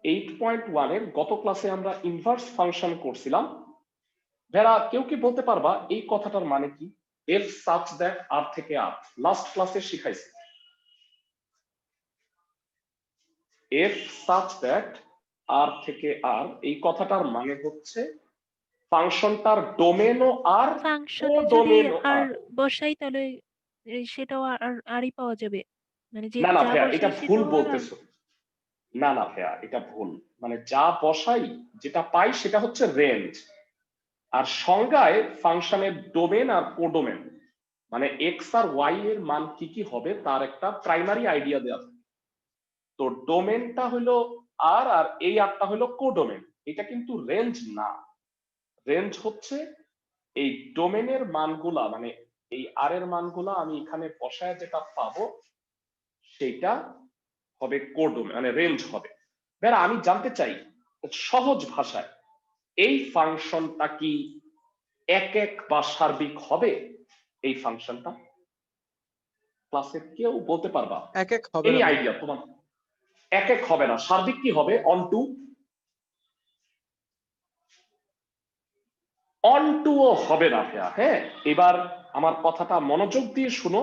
8.1 এর গত ক্লাসে আমরা ইনভার্স ফাংশন করছিলাম। যারা কেউ কি বলতে পারবা এই কথাটার মানে কি? এফ সাচ দ্যাট আর থেকে আর, লাস্ট ক্লাসে শিখাইছি। এফ সাচ দ্যাট আর থেকে আর, এই কথাটার মানে হচ্ছে ফাংশনটার ডোমেনও আর, ফাংশনে যদি কোডোমেনও আর আর। বসাই তাহলে সেটাও আরই পাওয়া যাবে, মানে যে না না যা ভাইয়া, এটা বসাই ভুল সেটাও আর। বলতেছো। না না ভাইয়া, এটা ভুল। মানে যা বসাই যেটা পাই সেটা হচ্ছে রেঞ্জ। আর সংজ্ঞায় ফাংশনের ডোমেন আর কোডোমেন, মানে এক্স আর ওয়াই এর মান কি কি হবে তার একটা প্রাইমারি আইডিয়া দেওয়া থাকে। তো ডোমেনটা হলো আর, আর এই আরটা হলো কোডোমেন। এটা কিন্তু রেঞ্জ না। রেঞ্জ হচ্ছে এই ডোমেনের মানগুলা, মানে এই আর এর মানগুলা আমি এখানে বসায় যেটা পাবো সেটা হবে কোডোমেন, মানে রেঞ্জ হবে। বেরা আমি জানতে চাই সহজ ভাষায় এই ফাংশনটা কি এক এক বা সার্বিক হবে? এই ফাংশনটা ক্লাসে কেউ বলতে পারবা? এক এক হবে এই না। আইডিয়া তোমার? এক এক হবে না, সার্বিক কি হবে? অন টু। অন টু ও হবে না ভাইয়া। হ্যাঁ, এবার আমার কথাটা মনোযোগ দিয়ে শুনো।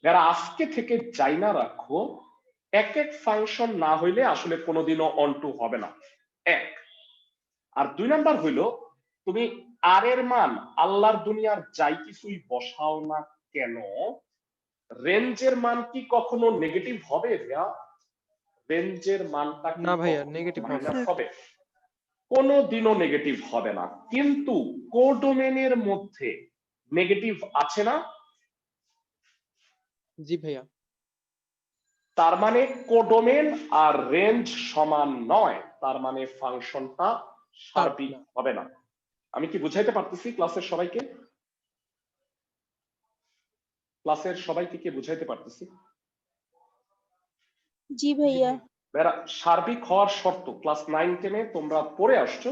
যারা আজকে থেকে জাইনা রাখো, এক এক ফাংশন না হইলে আসলে কোনোদিনও অন টু হবে না। এক। আর দুই নাম্বার হইলো, তুমি আর এর মান আল্লাহর দুনিয়ার যাই কিছুই বসাও না কেন, রেঞ্জের মান কি কখনো নেগেটিভ হবে ভাইয়া? রেঞ্জের মানটা কি না ভাইয়া, কখনো নেগেটিভ হবে মাইনাস না। হবে? কোনোদিনও নেগেটিভ হবে না। কিন্তু কোডোমেনের মধ্যে নেগেটিভ আছে না? জি ভাইয়া। তার মানে কোডোমেন আর রেঞ্জ সমান নয়, তার মানে ফাংশনটা সার্বিক হবে না। আমি কি বুঝাইতে পারতেছি ক্লাসের সবাইকে? ক্লাসের সবাইকে কি বুঝাইতে পারতেছি? জি ভাইয়া। বেরা সার্বিক হওয়ার শর্ত ক্লাস 9-10 তোমরা পড়ে আসছো,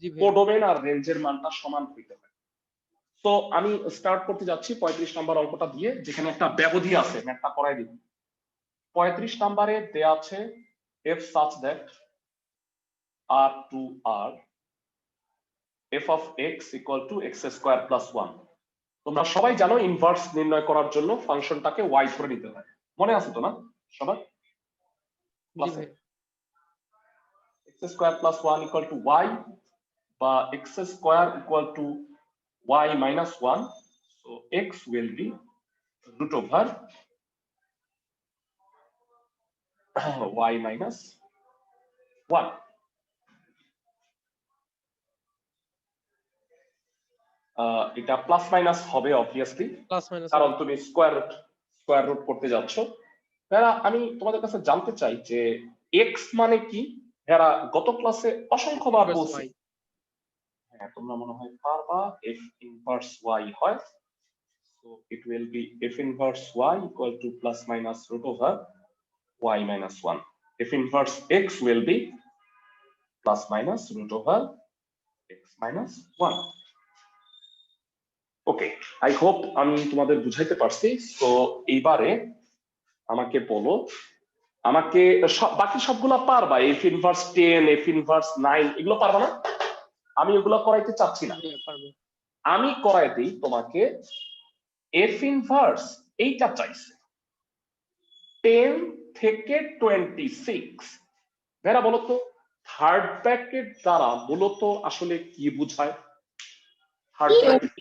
জি ভাইয়া। কোডোমেন আর রেঞ্জের মানটা সমান হইতে হয়। তো আমি স্টার্ট করতে যাচ্ছি 35 নম্বর অঙ্কটা দিয়ে, যেখানে একটা ব্যবধি আছে, ম্যাথটা করাই দিই। 35 নম্বরে দেয়া আছে f such that r to r f of x equal to x square plus 1। তোমরা সবাই জানো ইনভার্স নির্ণয় করার জন্য ফাংশনটাকে y ধরে নিতে হয়, মনে আছে তো না সবার? জি ভাইয়া। x square plus 1 equal to y, বা x square equal to y minus 1, so x will be root over y minus 1। এটা প্লাস মাইনাস হবে অবভিয়াসলি, প্লাস মাইনাস কারণ তুমি স্কয়ার রুট করতে যাচ্ছ। যারা আমি তোমাদের কাছে জানতে চাই যে এক্স মানে কি? যারা গত ক্লাসে অসংখ্যবার বলছি, হ্যাঁ তোমরা মনে হয় পারবা। এফ ইনভার্স ওয়াই হয়, so it will be f inverse y equal to plus minus root over y minus 1. f inverse x will be plus minus root over x minus 1. Okay, I hope আমি তোমাদের বুঝাইতে পারছি। তো এইবারে আমাকে বলো, আমাকে বাকি সবগুলা পারবা? এফ ইনভার্স 10, এফ ইনভার্স 9 এগুলো পারবা না? আমি এগুলো করাইতে চাচ্ছি না, আমি করাই দিই তোমাকে এফ ইনভার্স। এইটা চাইছে 10 থেকে 26। ভেরা বলো তো থার্ড ব্র্যাকেট দ্বারা মূলত আসলে কি বোঝায়? থার্ড ব্র্যাকেট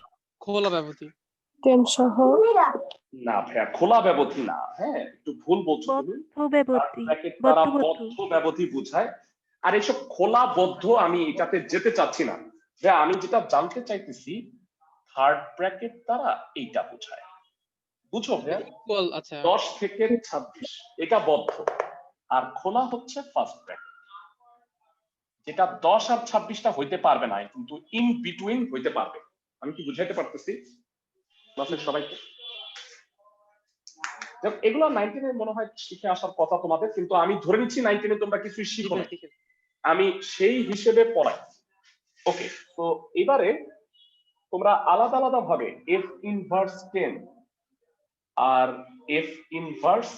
খোলা ব্যবধি। 10 সহ না ভাইয়া, খোলা ব্যবধি না। হ্যাঁ, একটু ভুল বলছো তুমি। ব্র্যাকেট দ্বারা বদ্ধ ব্যবধি বোঝায়। আর এইসব খোলা বদ্ধ আমি এটাতে যেতে চাচ্ছি না। ভাইয়া আমি যেটা জানতে চাইতেছি থার্ড ব্র্যাকেট দ্বারা এইটা বোঝায়, বুঝো ভাইয়া? আচ্ছা, 10 থেকে 26 এটা বদ্ধ, আর খোলা হচ্ছে ফার্স্ট ব্র্যাকেট, যেটা 10 আর 26টা হইতে পারবে না, কিন্তু ইন বিটুইন হইতে পারবে। আমি কি বুঝাইতে পারতেছি ক্লাসের সবাইকে? এগুলো 19 এ মনে হয় শিখে আসার কথা তোমাদের, কিন্তু আমি ধরে নিচ্ছি 19 এ তোমরা কিছুই শিখো না, আমি সেই হিসেবে পড়াই। ওকে, তো এবারে তোমরা আলাদা আলাদা ভাবে এফ ইনভার্স 10 আর এফ ইনভার্স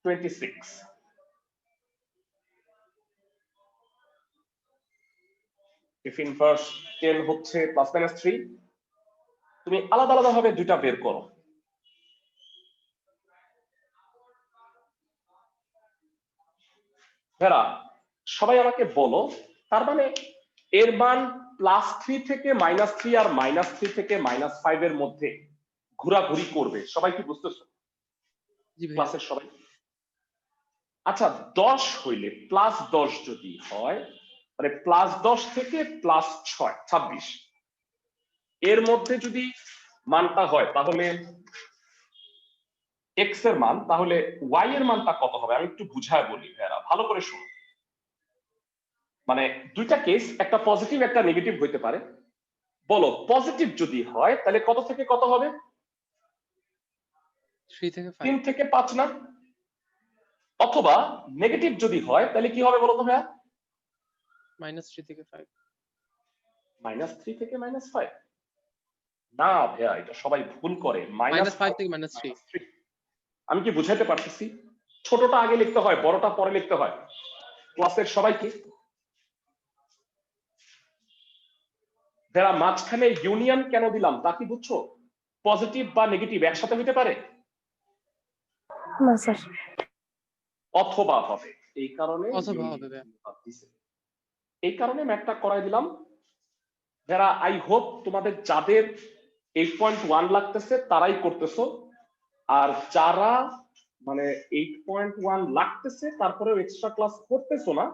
26 এফ ইনভার্স 10 হচ্ছে প্লাস মাইনাস 3। তুমি আলাদা আলাদা ভাবে দুইটা বের করো। ভেরা সবাই আমাকে বলো, তার মানে এর মান +3 থেকে -3 আর -3 থেকে -5 এর মধ্যে ঘোরাঘুরি করবে। সবাই কি বুঝতেছো? জি ভাইয়া ক্লাসের সবাই? আচ্ছা 10 হইলে +10 যদি হয়, মানে +10 থেকে +6 26 এর মধ্যে যদি মানটা হয়, তাহলে এক্স এর মান, তাহলে ওয়াই এর মানটা কত হবে? আমি একটু বুঝায় বলি ভাইয়ারা, ভালো করে শুনো। মানে দুইটা কেস, একটা পজিটিভ একটা নেগেটিভ হইতে পারে। বলো পজিটিভ যদি হয় তাহলে কত থেকে কত হবে? 3 থেকে 5 3 থেকে 5 না? অথবা নেগেটিভ যদি হয় তাহলে কি হবে বলো তো ভাইয়া? -3 থেকে 5 -3 থেকে -5 না ভাইয়া, এটা সবাই ভুল করে। -5 থেকে -3 -3। আমি কি বুঝাইতে পারতেছি? ছোটটা আগে লিখতে হয়, বড়টা পরে লিখতে হয়। ক্লাসের সবাই কি যারা মাঝখানে ইউনিয়ন কেন দিলাম তা কি বুঝছো? পজিটিভ বা নেগেটিভ একসাথে হইতে পারে, না স্যার। অথবা হবে। এই কারণে অথবা হবে ভাইয়া। এই কারণে ম্যাথটা করাই দিলাম। যারা আই হোপ তোমাদের যাদের 8.1 লাগতেছে তারাই করতেছো, আর যারা মানে 8.1 লাগতেছে তারপরেও এক্সট্রা ক্লাস করতেছো না,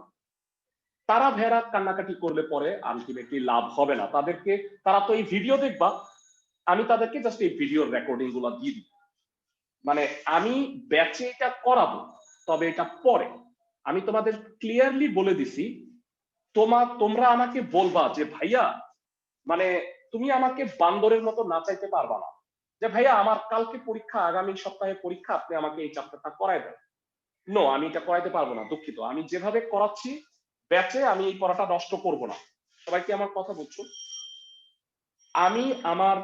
তারা ভেড়া কান্নাকাটি করলে পরে আলটিমেটলি লাভ হবে না তাদেরকে। তারা তো এই ভিডিও দেখবা, আমি তাদেরকে জাস্ট এই ভিডিওর রেকর্ডিং গুলো দিয়ে দিই। মানে আমি ব্যাচে এটা করাবো, তবে এটা পরে। আমি তোমাদের ক্লিয়ারলি বলে দিছি, তোমরা আমাকে বলবা যে ভাইয়া, মানে তুমি আমাকে বান্দরের মতো না চাইতে পারবা না যে ভাইয়া আমার কালকে পরীক্ষা, আগামী সপ্তাহে পরীক্ষা, আপনি আমাকে এই চ্যাপ্টারটা করাই দেন। নো, আমি এটা করাইতে পারবো না, দুঃখিত। আমি যেভাবে করাচ্ছি ব্যাচে, আমি এই পড়াটা নষ্ট করব না। সবাই কি আমার কথা বুঝছো? আমি আমার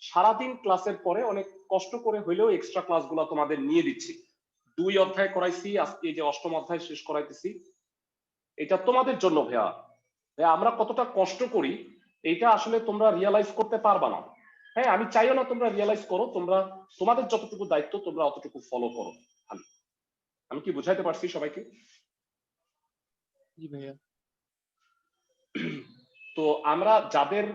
সারাদিন ক্লাসের পরে অনেক কষ্ট করে হইলেও এক্সট্রা ক্লাসগুলো তোমাদের নিয়ে দিচ্ছি। 2 অধ্যায় করাইছি, আজকে এই যে 8ম অধ্যায় শেষ করাইতেছি। এটা তোমাদের জন্য ভাইয়া। ভাইয়া আমরা কতটা কষ্ট করি এটা আসলে তোমরা রিয়ালাইজ করতে পারবা না। হ্যাঁ, আমি চাইও না তোমরা রিয়ালাইজ করো, তোমরা তোমাদের যতটুকু দায়িত্ব তোমরা অতটুকু ফলো করো। আমি কি বুঝাইতে পারছি সবাইকে? জি ভাইয়া। তো আমরা যাদের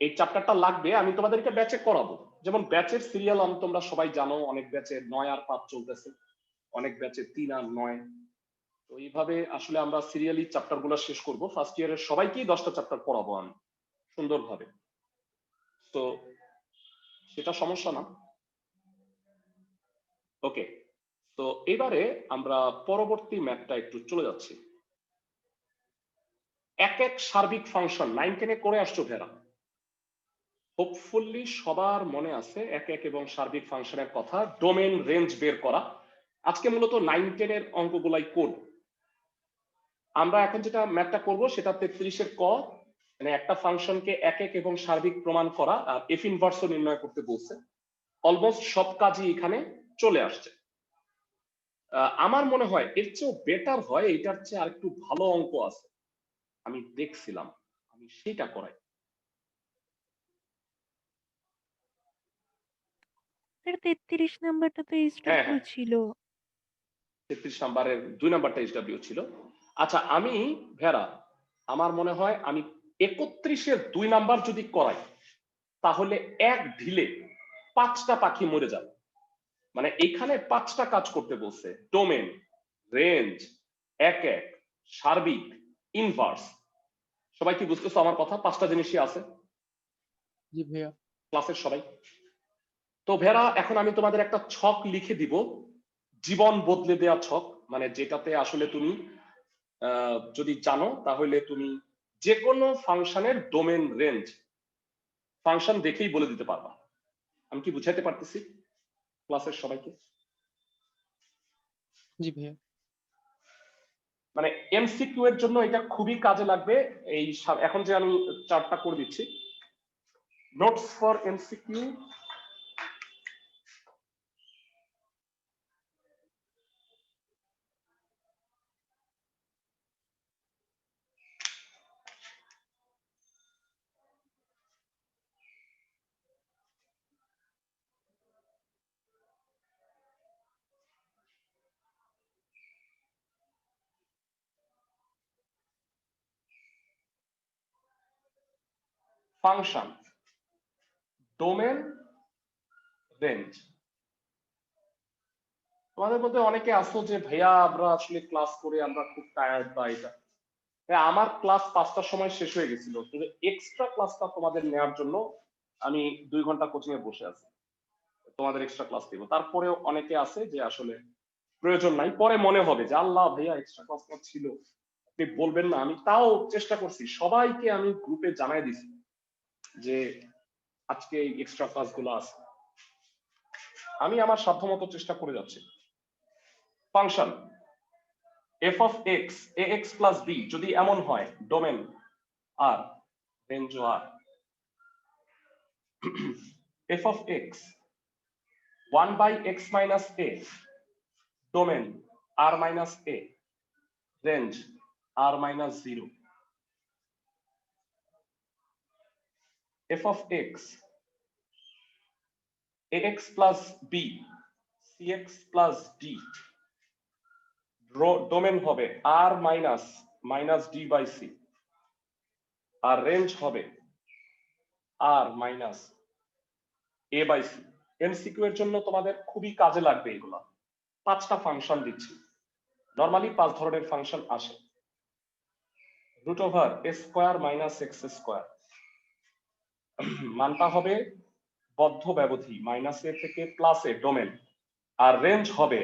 এই চ্যাপ্টারটা লাগবে আমি তোমাদেরকে ব্যাচে করাবো। যেমন ব্যাচের সিরিয়াল তোমরা সবাই জানো, অনেক ব্যাচে 9 আর 5 চলতেছে, অনেক ব্যাচে 3 আর 9। তো এইভাবে আসলে আমরা সিরিয়ালি চ্যাপ্টার গুলো শেষ করব। ফার্স্ট ইয়ারের সবাইকেই 10টা চ্যাপ্টার পড়াবো আমি সুন্দরভাবে। তো সেটা সমস্যা না। ওকে, তো এবারে আমরা পরবর্তী ম্যাথটা একটু চলে যাচ্ছি। এক এক সার্বিক ফাংশন 9 10-এ করে আসছো ভেরা, হোপফুলি সবার মনে আছে এক এক এবং সার্বিক ফাংশনের কথা, ডোমেন রেঞ্জ বের করা। আজকে মূলত 9 10-এর অঙ্কগুলাই কোড। আমরা এখন যেটা ম্যাথটা করব সেটা 33-এর ক, মানে একটা ফাংশনকে এক এক এবং সার্বিক প্রমাণ করা আর এফ ইনভার্সও নির্ণয় করতে বলছে। অলমোস্ট সব কাজই এখানে চলে আসছে। আমার মনে হয় এর চেয়েও বেটার হয়, এটার চেয়ে আরেকটু ভালো অঙ্ক আছে, আমি দেখছিলাম, আমি সেটা করাই। স্যার 33 নাম্বারটা তো হ্যাঁ এইচডব্লিউ হ্যাঁ, ছিল। 33 নাম্বারের 2 নাম্বারটা এইচডব্লিউ ছিল। আচ্ছা আমি ভেরা, আমার মনে হয় আমি 31-এর 2 নাম্বার যদি করাই তাহলে এক ঢিলে 5টা পাখি মরে যাবে। মানে এখানে 5টা কাজ করতে বলছে, ডোমেন, রেঞ্জ, এক এক, সার্বিক, ইনভার্স। সবাই কি বুঝতেছো আমার কথা? 5টা জিনিসই আছে জি ভাইয়া। ক্লাসের সবাই। তো ভেরা এখন আমি তোমাদের একটা ছক লিখে দিব, জীবন বদলে দেওয়া ছক, মানে যেটাতে আসলে তুমি যদি জানো তাহলে তুমি যে কোনো ফাংশনের ডোমেন রেঞ্জ ফাংশন দেখেই বলে দিতে পারবা। আমি কি বুঝাইতে পারতেছি ক্লাসের সবাইকে? জি ভাইয়া। মানে এমসিকিউ এর জন্য এটা খুবই কাজে লাগবে। এই এখন যে আমি চার্টটা করে দিচ্ছি, notes for MCQ. Function, domain, range. তোমাদের মধ্যে অনেকে আসো যে ভাইয়া আমরা আসলে ক্লাস করে আমরা খুব টায়ার্ড বা এটা। হ্যাঁ, আমার ক্লাস 5টার সময় শেষ হয়ে গেছিল, কিন্তু এক্সট্রা ক্লাসটা তোমাদের নেওয়ার জন্য আমি 2 ঘন্টা কোচিং এ বসে আছি, তোমাদের এক্সট্রা ক্লাস দিব। তারপরেও অনেকে আছে যে আসলে প্রয়োজন নাই, পরে মনে হবে যে আল্লাহ ভাইয়া এক্সট্রা ক্লাস ছিল, আপনি বলবেন না। আমি তাও চেষ্টা করছি, সবাইকে আমি গ্রুপে জানাই দিছি যে আজকে এই এক্সট্রা ক্লাস গুলো আছে। আমি আমার সাধ্যমতো চেষ্টা করে যাচ্ছি। Function f of x a x plus b যদি এমন হয়, domain R, range R. F of x 1/x minus a, domain r minus a, range r minus 0. F of x ax plus b cx plus d, domain হবে r minus d by c, আর range হবে r minus a by c। MCQ এর জন্য তোমাদের খুবই কাজে লাগবে এগুলা। 5টা ফাংশন দিচ্ছি, নরমালি 5 ধরনের ফাংশন আসে। Root over a square minus x square, মানটা হবে বদ্ধ ব্যবধি মাইনাস এ থেকে plus a, domain, R range হবে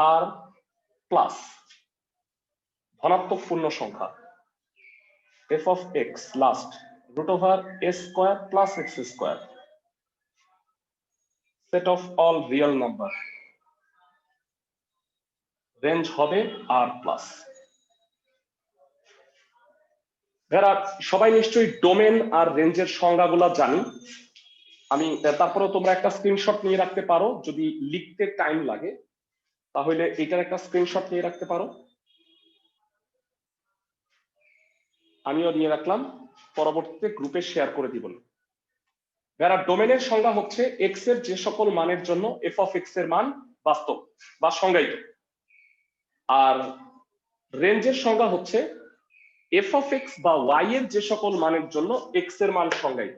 আর প্লাস ধনাত্মক পূর্ণ সংখ্যা। F of x last root over a square plus x square, set of all real number, range হবে আর প্লাস। এরা সবাই নিশ্চয়ই ডোমেন আর রেঞ্জের সংজ্ঞাগুলো জানি। আমি তারপরে তোমরা একটা স্ক্রিনশট নিয়ে রাখতে পারো, যদি লিখতে টাইম লাগে তাহলে এটার একটা স্ক্রিনশট নিয়ে রাখতে পারো। আমিও নিয়ে রাখলাম, পরবর্তীতে গ্রুপে শেয়ার করে দিব। যারা ডোমেনের সংজ্ঞা হচ্ছে এক্স এর যে সকল মানের জন্য এফ অফ এক্স এর মান বাস্তব বা সংজ্ঞায়িত, আর রেঞ্জের সংজ্ঞা হচ্ছে এফ অফ এক্স বা ওয়াই এর যে সকল মানের জন্য এক্স এর মান সংজ্ঞায়িত।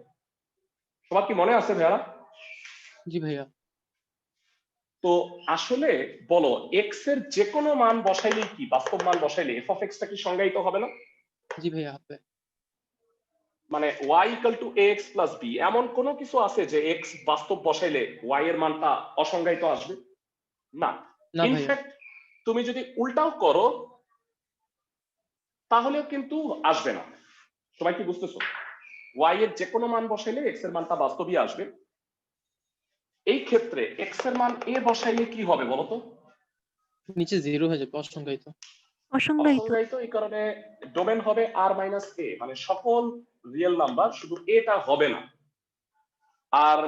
সবার কি মনে আছে ভাইয়া? জি ভাইয়া। তো আসলে বলো, এক্স এর যে কোনো মান বসাইলেই কি, বাস্তব মান বসাইলে এফ অফ এক্স টা কি সংজ্ঞায়িত হবে না? জি ভাইয়া হবে। মানে y equal to ax plus b, এমন কোনো কিছু আছে যে x বাস্তব বসাইলে y এর মানটা অসংজ্ঞায়িত আসবে না? না ভাইয়া। ইনফ্যাক্ট তুমি যদি উল্টাও করো তাহলেও কিন্তু আসবে না। সবাই কি বুঝতেছো? y এর যে কোনো মান বসাইলে x এর মানটা বাস্তবই আসবে। এই ক্ষেত্রে x এর মান a বসাইলে কি হবে বলতো? নিচে 0 হয়ে যাবে, অসংজ্ঞায়িত। অসংজ্ঞায়িত। অসংজ্ঞায়িত, এই কারণে ডোমেন হবে r মাইনাস a, মানে সকল রিয়েল নাম্বার, শুধু এটা হবে না। আর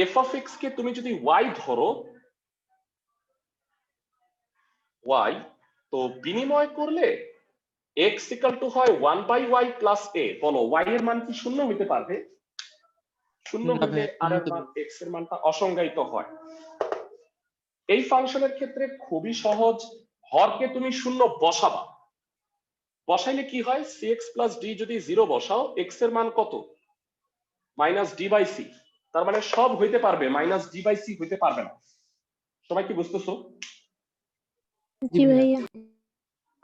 এফ অফ এক্স কে তুমি যদি y ধরো, y, তো বিনিময় করলে x ইকুয়াল টু হয় 1/y প্লাস a। বলো y এর মান কি শূন্য হইতে পারবে? শূন্য না হইলে ভাইয়া, আর এর মান x এর মানটা অসংজ্ঞায়িত হয়। এই ফাংশনের ক্ষেত্রে খুবই সহজ, হরকে তুমি শূন্য বসাবা, বসাইলে কি হয়, cx প্লাস d যদি 0 বসাও, x এর মান কত? Minus d by c। তার মানে সব হইতে পারবে, মাইনাস d বাই c হইতে পারবে না। সবাই কি বুঝতেছো? জি জি ভাইয়া। ভাইয়া।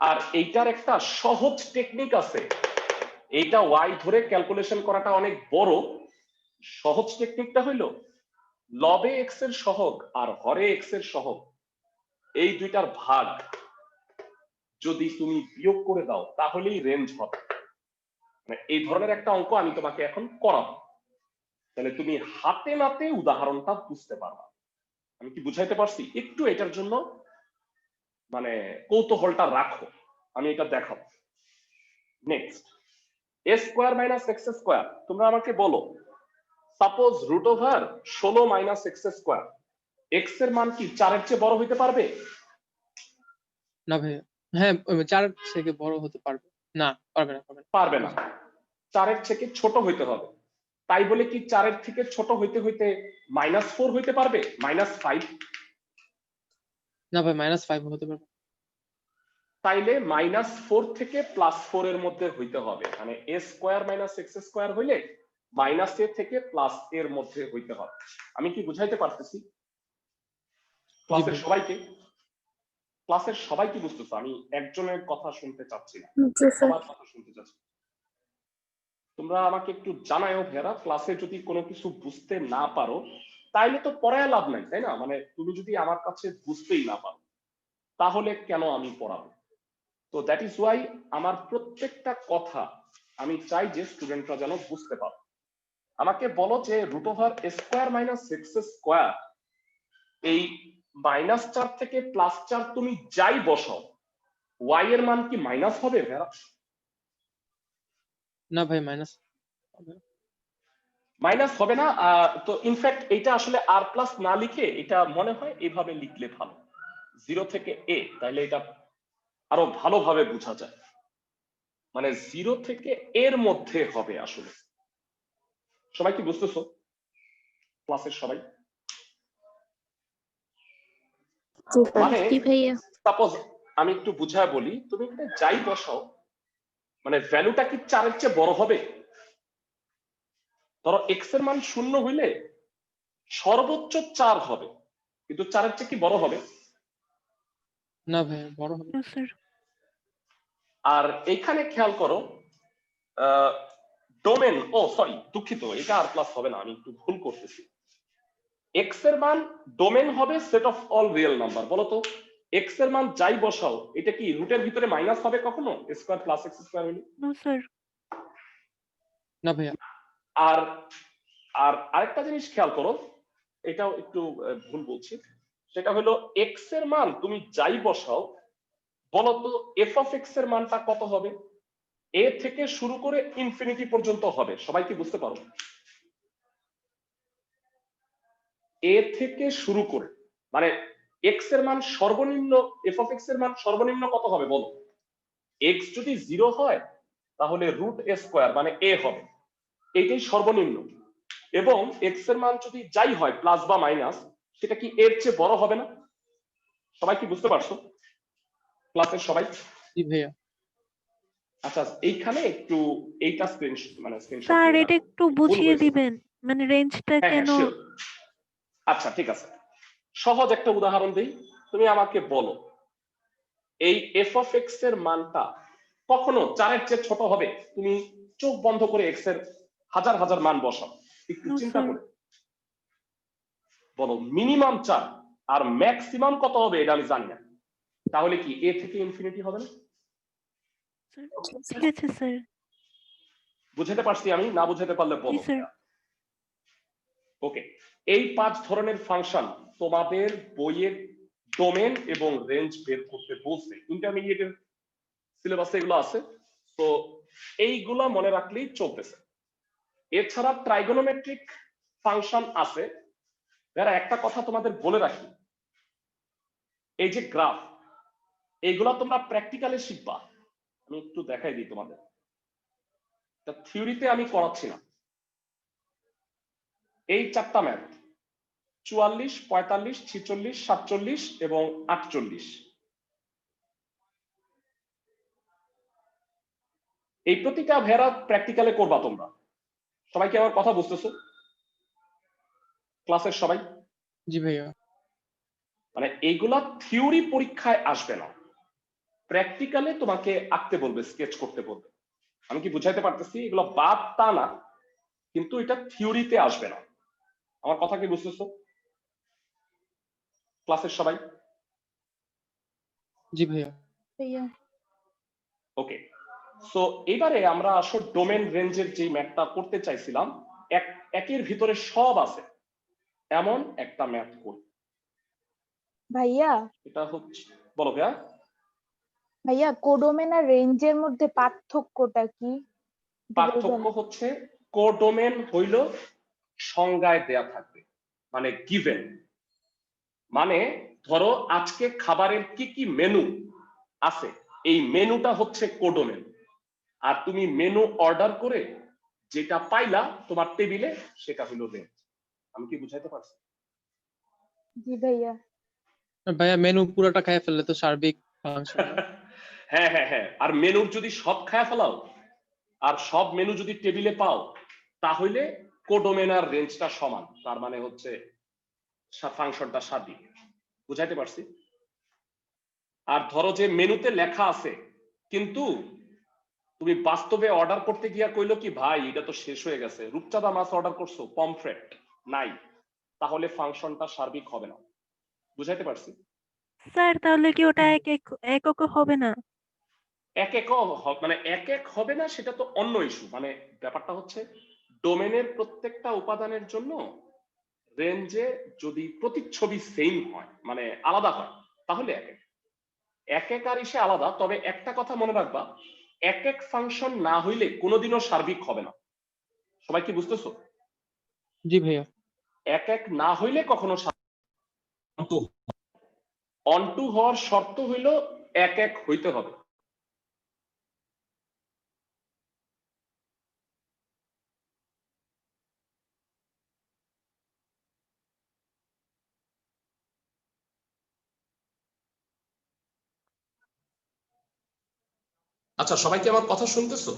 আর এইটার একটা সহজ টেকনিক আছে, এইটা y ধরে ক্যালকুলেশন করাটা অনেক বড়। সহজ টেকনিকটা হইল লবে x এর সহগ আর হরে x এর সহগ, এই দুইটার ভাগ যদি তুমি বিয়োগ করে দাও তাহলেই রেঞ্জ হবে। মানে এই ধরনের একটা অঙ্ক আমি তোমাকে এখন করাবো, তাহলে তুমি হাতে নাতে উদাহরণটা বুঝতে পারবা। আমি কি বুঝাইতে পারছি? একটু এটার জন্য মানে কৌতূহলটা রাখো, আমি এটা দেখাবো। Next, a square minus x square. তোমরা আমাকে বলো, suppose root over 16 minus x square, x এর মান কি 4 এর চেয়ে বড় হইতে পারবে? না ভাইয়া। হ্যাঁ, 4 থেকে বড় হতে পারবে না, পারবে না, পারবে না, 4 এর থেকে ছোট হইতে হবে। তাই বলে কি 4 এর থেকে ছোট হইতে হইতে -4 হইতে পারবে? -5? না ভাই, -5 হতে পারবে। তাইলে -4 থেকে +4 এর মধ্যে হইতে হবে। মানে a square minus x square হইলে মাইনাস এ থেকে প্লাস এর মধ্যে হইতে হবে। আমি কি বুঝাইতে পারতেছি ক্লাসের ভাই। সবাইকে? ক্লাসের সবাই কি বুঝতেছো? আমি একজনের কথা শুনতে চাচ্ছি না, জি স্যার। সবার কথা শুনতে চাচ্ছি। তোমরা আমাকে একটু জানাও ভেরা, ক্লাসে যদি কোনো কিছু বুঝতে না পারো তাইলে তো পড়ায় লাভ নাই, তাই না? মানে তুমি যদি আমার কাছে বুঝতেই না পারো তাহলে কেন আমি পড়াবো? তো দ্যাট ইজ ওয়াই আমার প্রত্যেকটা কথা আমি চাই যে স্টুডেন্টরা যেন বুঝতে পারো। আমাকে বলো যে root over square minus x square, এই -4 থেকে +4 তুমি যাই বসাও, ওয়াই এর মান কি মাইনাস হবে ভেরা? না ভাই, মাইনাস হবে। মাইনাস হবে না। তো ইনফ্যাক্ট এটা আসলে আর প্লাস না লিখে এটা মনে হয় এইভাবে লিখলে ভালো, 0 থেকে a, তাহলে এটা আরো ভালোভাবে বোঝা যায়। মানে 0 থেকে এর মধ্যে হবে আসলে। সবাই কি বুঝতেছো? ক্লাসের সবাই? জি স্যার। মানে জি ভাইয়া। সাপোজ আমি একটু বুঝায় বলি, তুমি এখানে যাই বসাও মানে ভ্যালুটা কি 4 এর চেয়ে বড় হবে? ধরো এক্স এর মান 0 হইলে সর্বোচ্চ 4 হবে, কিন্তু 4 এর চেয়ে কি বড় হবে? না ভাই, বড় হবে। না স্যার। আর এখানে খেয়াল করো ডোমেন, সরি দুঃখিত, এটা আর প্লাস হবে না, আমি একটু ভুল করতেছি। এক্স এর মান ডোমেন হবে set of all real number. বলো তো এক্স এর মান যাই বসাও এটা কি রুটের ভিতরে মাইনাস হবে কখনো স্কোয়ার প্লাস এক্স স্কোয়ার হলে? না স্যার। না ভাইয়া। আর আর আরেকটা জিনিস খেয়াল করো, এটাও একটু ভুল বলছি, সেটা হলো এক্স এর মান তুমি যাই বসাও, বলো তো এফ অফ এক্স এর মানটা কত হবে? এ থেকে শুরু করে ইনফিনিটি পর্যন্ত হবে। সবাই কি বুঝতে পারো? এ থেকে শুরু করে মানে এক্স এর মান সর্বনিম্ন, এফ অফ এক্স এর মান সর্বনিম্ন কত হবে বলো? এক্স যদি 0 হয় তাহলে রুট এ স্কোয়ার মানে এ হবে, এইটাই সর্বনিম্ন। এবং এক্স এর মান যদি যাই হয় প্লাস বা মাইনাস, সেটা কি এর চেয়ে বড় হবে না? সবাই কি বুঝতে পারছো? ক্লাসের সবাই? জি ভাইয়া। আচ্ছা এইখানে একটু এইটা স্ক্রিনশট স্যার দিয়ে এটা রাখো, একটু ভুল বুঝিয়ে হয়েছে। দিবেন, মানে রেঞ্জটা হ্যাঁ কেন? sure। আচ্ছা ঠিক আছে, সহজ একটা উদাহরণ দিই। তুমি আমাকে বলো এই এফ অফ এক্স এর মানটা কখনো 4 এর চেয়ে ছোট হবে? তুমি চোখ বন্ধ করে এক্স এর হাজার হাজার মান বসাও, একটু No, চিন্তা sir. করে বলো মিনিমাম 4 আর ম্যাক্সিমাম কত হবে এটা আমি জানি না, তাহলে কি এ থেকে ইনফিনিটি হবে না? ঠিক আছে স্যার। বুঝাতে পারছি আমি? না বুঝাতে পারলে জি বলো। স্যার। ওকে, এই 5 ধরনের ফাংশন তোমাদের বইয়ের ডোমেন এবং রেঞ্জ বের করতে বলছে, ইন্টারমিডিয়েটের সিলেবাসে এগুলো আছে। তো এইগুলা মনে রাখলেই চলতেছে। এছাড়া ট্রাইগোনোমেট্রিক ফাংশন আছে। যারা একটা কথা তোমাদের বলে রাখি, এই যে গ্রাফ, এইগুলা তোমরা প্র্যাকটিক্যালি শিখবা। আমি একটু দেখাই দিই তোমাদের, থিওরিতে আমি করাচ্ছি না। এই 4টা ম্যাথ 44, 45, 46, 47 এবং 48, এই প্রতিটা ভেড়া প্র্যাকটিক্যালে করবা তোমরা। সবাই কি আমার কথা বুঝতেছো? ক্লাসের সবাই? জি ভাইয়া। মানে এইগুলা থিওরি পরীক্ষায় আসবে না, প্র্যাকটিক্যালে তোমাকে আঁকতে বলবে, স্কেচ করতে বলবে। আমি কি বুঝাইতে পারতেছি? এগুলো বাদ তা না, কিন্তু এটা থিওরিতে আসবে না। আমার কথা কি বুঝতেছো ক্লাসের সবাই? জি ভাইয়া। ভাইয়া। ওকে, সো এবারে আমরা আসলে ডোমেন রেঞ্জের যে ম্যাথটা করতে চাইছিলাম, একের ভিতরে সব আছে এমন একটা ম্যাথ করি। ভাইয়া, এটা হচ্ছে, বলো ভাইয়া। ভাইয়া কোডোমেন আর রেঞ্জের মধ্যে পার্থক্যটা কি? পার্থক্য হচ্ছে কোডোমেন হইল সংজ্ঞায় দেয়া থাকবে, মানে গিভেন। মানে ধরো আজকে খাবারের কি কি মেনু আছে, এই মেনুটা হচ্ছে কোডোমেন। আর তুমি মেনু অর্ডার করে যেটা পাইলা তোমার টেবিলে, সেটা হলো রেঞ্জ। আমি কি বুঝাইতে পারছি? জি ভাইয়া। ভাইয়া মেনু পুরোটা খায় ফেললে তো সার্বিক ফাংশন। হ্যাঁ হ্যাঁ হ্যাঁ, আর মেনুর যদি সব খায় ফেলাও আর সব মেনু যদি টেবিলে পাও তাহলে কোডোমেন আর রেঞ্জটা সমান, তার মানে হচ্ছে ফাংশনটা সার্বিক। বুঝাইতে পারছি? আর ধরো যে মেনুতে লেখা আছে কিন্তু তুমি বাস্তবে অর্ডার করতে গিয়া কইলো কি ভাই এটা তো শেষ হয়ে গেছে, রূপচাঁদা মাছ অর্ডার করছো, পমফ্রেট নাই, তাহলে ফাংশনটা সার্বিক হবে না। বুঝাইতে পারছি? স্যার তাহলে কি ওটা একক হবে না? এক এক মানে এক এক হবে না, সেটা তো অন্য ইস্যু। মানে ব্যাপারটা হচ্ছে ডোমেনের প্রত্যেকটা উপাদানের জন্য রেঞ্জে যদি প্রতিচ্ছবি সেম হয়, মানে আলাদা হয়, তাহলে এক এক এক এক আর ইসে আলাদা। তবে একটা কথা মনে রাখবা, এক এক ফাংশন না হইলে কোনোদিনও সার্বিক হবে না। সবাই কি বুঝতেছো? জি ভাইয়া। এক এক না হইলে কখনো অনটু হওয়ার শর্ত হইল এক এক হইতে হবে। আচ্ছা, সবাই কি আমার কথা শুনতেছো?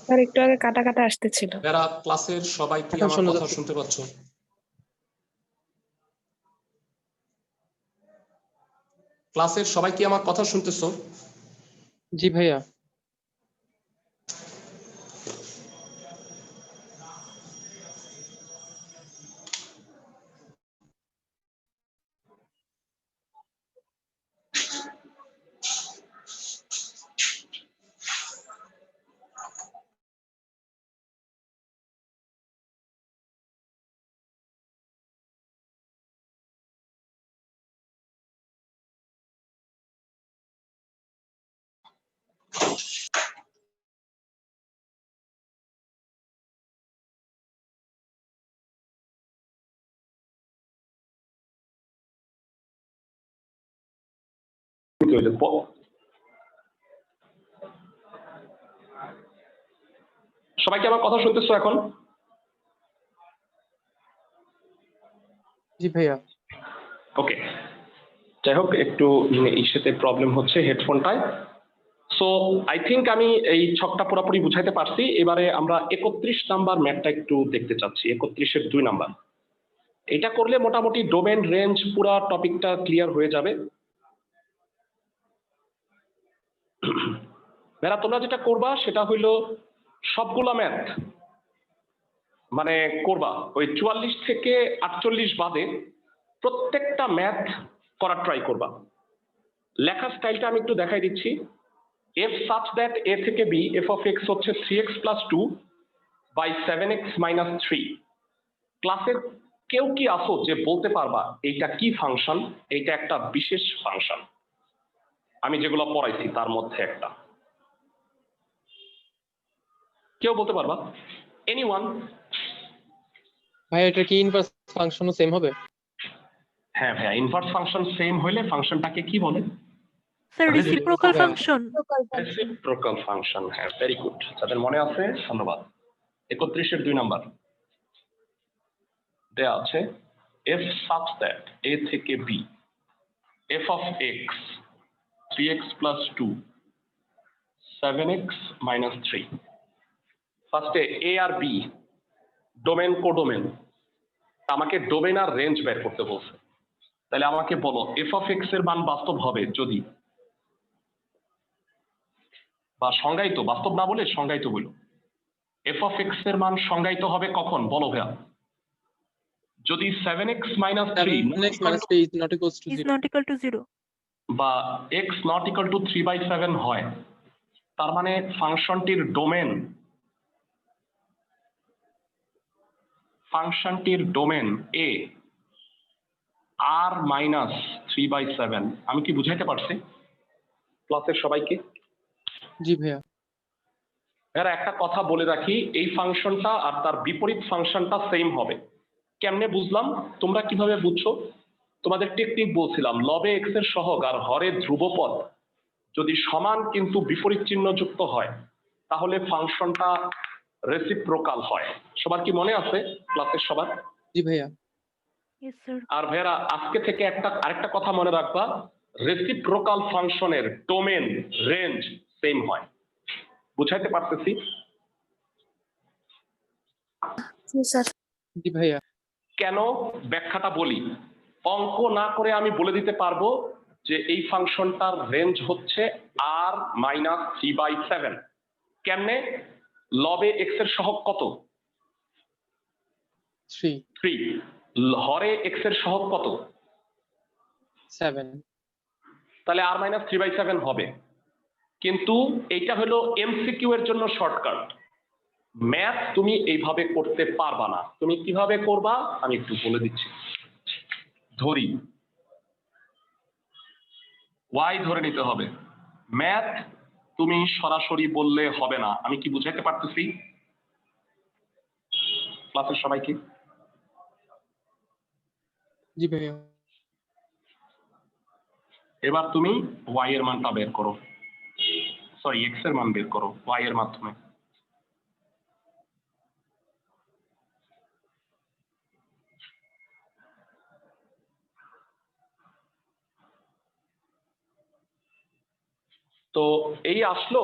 স্যার একটু আগে কাটা কাটা আসতেছিল। যারা ক্লাসের সবাই কি এখন আমার শোনা কথা যাচ্ছে। শুনতে পাচ্ছ? ক্লাসের সবাই কি আমার কথা শুনতেছো? জি ভাইয়া। সবাই কি আমার কথা শুনতেছো এখন? জি ভাইয়া। ওকে, যাই হোক, একটু ইসেতে প্রবলেম হচ্ছে হেডফোনটায়। সো আই থিংক আমি এই ছকটা পুরোপুরি বুঝাইতে পারছি। এবারে আমরা 31 নাম্বার ম্যাথটা একটু দেখতে চাচ্ছি, 31-এর 2 নাম্বার। এটা করলে মোটামুটি ডোমেন রেঞ্জ পুরা টপিকটা ক্লিয়ার হয়ে যাবে। ভাইরা তোমরা যেটা করবা সেটা হইলো সবগুলা ম্যাথ মানে করবা ওই 44 থেকে 48 বাদে প্রত্যেকটা ম্যাথ করার ট্রাই করবা। লেখার স্টাইলটা আমি একটু দেখাই দিচ্ছি। f such that a থেকে b f of x হচ্ছে 3x plus 2 by 7x minus 3। ক্লাসের কেউ কি আসো যে বলতে পারবা এইটা কি ফাংশন? এইটা একটা বিশেষ ফাংশন, আমি যেগুলো পড়াইছি তার মধ্যে একটা। কেউ বলতে পারবা? এনিওয়ান? ভাইয়া এটা কি ইনভার্স ফাংশনও সেম হবে? হ্যাঁ ভাইয়া, ইনভার্স ফাংশন সেম হইলে ফাংশনটাকে কি বলে? Sir reciprocal Reciprocal. Function. Reciprocal function. হ্যাঁ, ভেরি গুড, যাদের মনে আছে ধন্যবাদ। 31-এর 2 নাম্বার দেয়া আছে f such that a থেকে b f of x 3x plus 2 7x minus 3। ফার্স্টে a আর b ডোমেন কোডোমেন, আমাকে ডোমেন আর রেঞ্জ বের করতে বলছে। তাহলে আমাকে বলো f of x এর মান বাস্তব হবে যদি, বা সংজ্ঞায়িত, বাস্তব না বলে সংজ্ঞায়িত বলো। f of x এর মান সংজ্ঞায়িত হবে কখন বলো ভাইয়া? যদি 7x minus 3 7x minus 3 is not equals to is 0. Not equal to 0। বা x not equal to 3/7 হয়, তার মানে ফাংশনটির ডোমেন a r minus 3/7। আমি কি বুঝাইতে পারছি ক্লাসের সবাইকে? জি ভাইয়া। এরা একটা কথা বলে রাখি, এই ফাংশনটা আর তার বিপরীত ফাংশনটা সেম হবে। কেমনে বুঝলাম, তোমরা কিভাবে বুঝছো? তোমাদের টেকনিক বলছিলাম, লবে এক্স এর সহগ আর হরে ধ্রুবপদ যদি সমান কিন্তু বিপরীত চিহ্ন যুক্ত হয় তাহলে ফাংশনটা রেসিপ্রোকাল হয়। সবার কি মনে আছে ক্লাসের সবার? জি ভাইয়া। Yes sir. আর ভাইয়ারা আজকে থেকে আরেকটা কথা মনে রাখবা, রেসিপ্রোকাল ফাংশনের ডোমেন রেঞ্জ সেম হয়। বুঝাইতে পারতেছি? জি স্যার। জি ভাইয়া। কেন ব্যাখ্যাটা বলি, অঙ্ক না করে আমি বলে দিতে পারবো যে এই ফাংশনটার রেঞ্জ হচ্ছে r-3/7। কেমনে? লবে এক্স এর সহগ কত? 3 3। হরে এক্স এর সহগ কত? 7 তাহলে r-3/7 হবে। কিন্তু এইটা হলো এমসিকিউ এর জন্য শর্টকাট। ম্যাথ তুমি এইভাবে করতে পারবা না। তুমি কিভাবে করবা আমি একটু বলে দিচ্ছি। ধরি y ধরে নিতে হবে। ম্যাথ তুমি সরাসরি বললে হবে না। আমি কি বুঝাইতে পারতেছি ক্লাসের সবাইকে? জি ভাইয়া। এবার তুমি y এর মানটা বের করো, সরি x এর মান বের করো y এর মাধ্যমে। তো এই আসলো,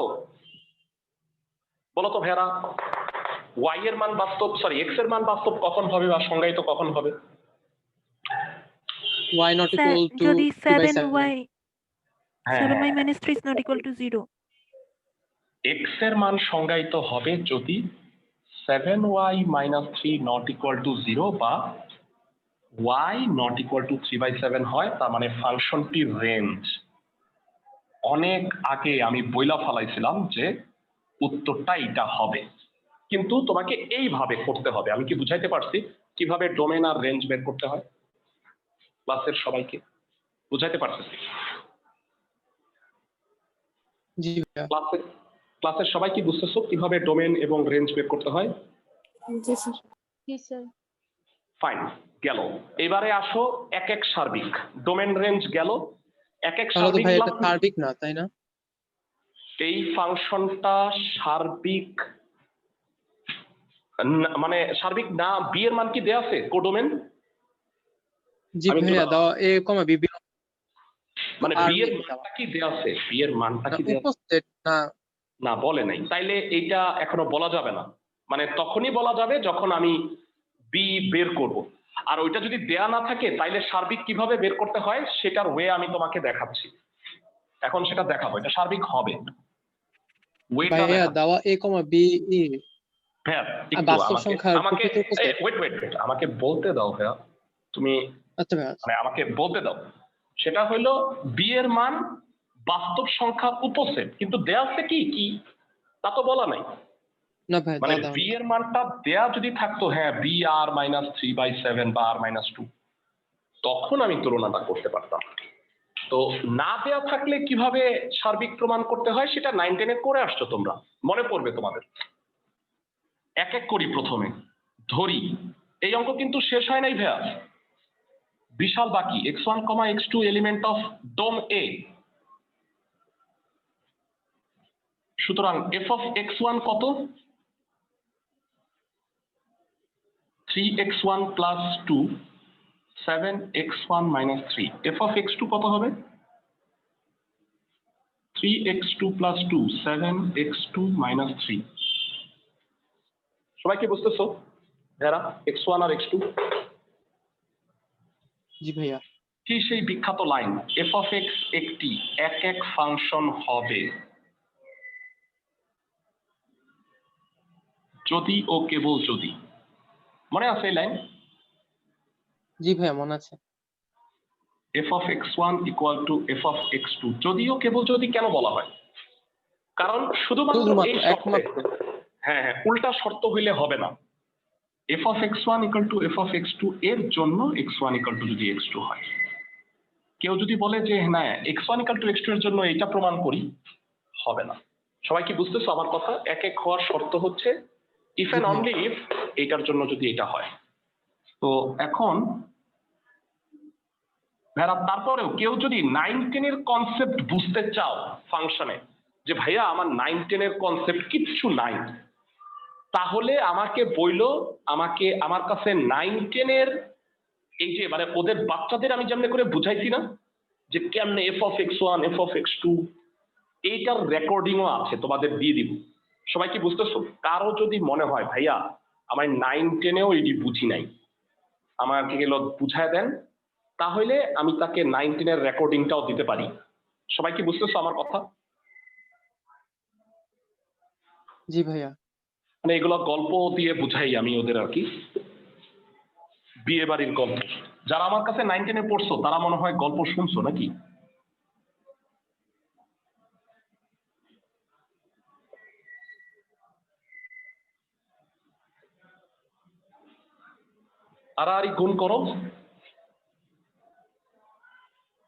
বলো তো ভাইয়ারা y এর মান বাস্তব, সরি x এর মান বাস্তব কখন হবে বা সংজ্ঞায়িত কখন হবে? y not sir equal to যদি 3/7 7y হ্যাঁ 7y minus 3 is not equal to 0. x এর মান সংজ্ঞায়িত হবে যদি 7y - 3 নট ইকুয়াল টু 0 বা y নট ইকুয়াল টু 3/7 হয়। তার মানে ফাংশনটির রেঞ্জ। অনেক আগে আমি বইলা ফালাইছিলাম যে উত্তরটা এটা হবে, কিন্তু তোমাকে এইভাবে করতে হবে। আমি কি বুঝাইতে পারছি কিভাবে ডোমেন আর রেঞ্জ বের করতে হয়? ক্লাসের সবাইকে বুঝাইতে পারতেছি? জি ভাইয়া। ক্লাসের সবাই কি বুঝতেছো কিভাবে ডোমেন এবং রেঞ্জ বের করতে হয়? জি স্যার। জি স্যার। ফাইন, গেল। এবারে আসো এক এক সার্বিক। ডোমেন রেঞ্জ গেল, এক এক তাহলে তো সার্বিক। ভাই এটা সার্বিক না, তাই না? এই ফাংশনটা সার্বিক মানে সার্বিক না। বি এর মান কি দেয়া আছে কোডোমেন? জি ভাইয়া, দেওয়া a, b মানে আর বি এর নেই দেওয়া। মানটা কি দেয়া আছে? বি এর মানটা কি দেয়া আছে? উপস্থিত না। না, বলে নাই। তাইলে এইটা এখনো বলা যাবে না। মানে তখনই বলা যাবে যখন আমি বি বের করব। আর ওইটা যদি দেয়া না থাকে তাইলে সার্বিক কিভাবে বের করতে হয় সেটার ওয়ে আমি তোমাকে দেখাচ্ছি। এখন সেটা দেখাবো, এটা সার্বিক হবে। ওয়েটা ভাইয়া দেখাচ্ছি। দেওয়া a, b e ভাইয়া একটু বাস্তব আমাকে সংখ্যার আমাকে প্রকৃত উপস্থিত। ওয়েট আমাকে বলতে দাও ভাইয়া। তুমি আচ্ছা ভাইয়া। মানে আমাকে বলতে দাও। সেটা হলো বি এর মান বাস্তব সংখ্যার উপসেট, কিন্তু দেয়া আছে কি কি তা তো বলা নাই। না ভাইয়া, মানে দাও বি এর মানটা দেয়া যদি থাকতো, হ্যাঁ বি r-3/7 বা r-2, তখন আমি তুলনাটা করতে পারতাম। তো না দেয়া থাকলে কিভাবে সার্বিক প্রমাণ করতে হয় সেটা 9-10 এ করে আসছো তোমরা, মনে পড়বে তোমাদের। এক এক করি। প্রথমে ধরি এই অঙ্ক কিন্তু শেষ হয় নাই ভাইয়া, বিশাল বাকি। x1, x2 এলিমেন্ট অফ ডোম এ। সুতরাং f of x1 কত? 3x1 plus 2, 7x1 minus 3। f of x2 কত হবে? 3x2 plus 2, 7x2 minus 3। সবাই কি বুঝতেছো যারা x1 আর x2? জি ভাইয়া। কি সেই বিখ্যাত লাইন, f of x একটি এক এক ফাংশন হবে যদি ও কেবল যদি। মনে আছে এই লাইন? জি ভাইয়া, মনে আছে। f of x1 equal to f of x2 যদিও কেবল যদি কেন বলা হয়? কারণ শুধুমাত্র এই শর্তে, একমাত্র। হ্যাঁ হ্যাঁ, উল্টা শর্ত হইলে হবে না। f of x1 equal to f of x2 এর জন্য x1 equal to যদি x2 হয়। কেউ যদি বলে যে না x1 equal to x2 এর জন্য এটা প্রমাণ করি, হবে না। সবাই কি বুঝতেছো আমার কথা? এক এক হওয়ার শর্ত হচ্ছে ইফ এন্ড অনলি ইফ এটার জন্য যদি এটা হয়। তো এখন ভাইয়া তারপরেও কেউ যদি 9-10 এর কনসেপ্ট বুঝতে চাও ফাংশনে, যে ভাইয়া আমার 9-10 এর কনসেপ্ট কিচ্ছু নাই, তাহলে আমাকে বইলো, আমাকে আমার কাছে 9-10 এর এই যে মানে ওদের বাচ্চাদের আমি যেমন করে বুঝাইছি না যে কেমনে f of x1 f of x2, এইটার রেকর্ডিংও আছে, তোমাদের দিয়ে দিব। সবাই কি বুঝতেছো? কারো যদি মনে হয় ভাইয়া আমার 9-10-এও এটি বুঝি নাই, আমাকে গেল বুঝায় দেন, তাহলে আমি তাকে 9-10-এর রেকর্ডিংটাও দিতে পারি। সবাই কি বুঝতেছো আমার কথা? জি ভাইয়া। মানে এগুলো গল্প দিয়ে বুঝাই আমি ওদের আর কি, বিয়ে বাড়ির গল্প। যারা আমার কাছে 9-10-এ পড়ছো তারা মনে হয় গল্প শুনছো নাকি? আড়াআড়ি গুণ করো।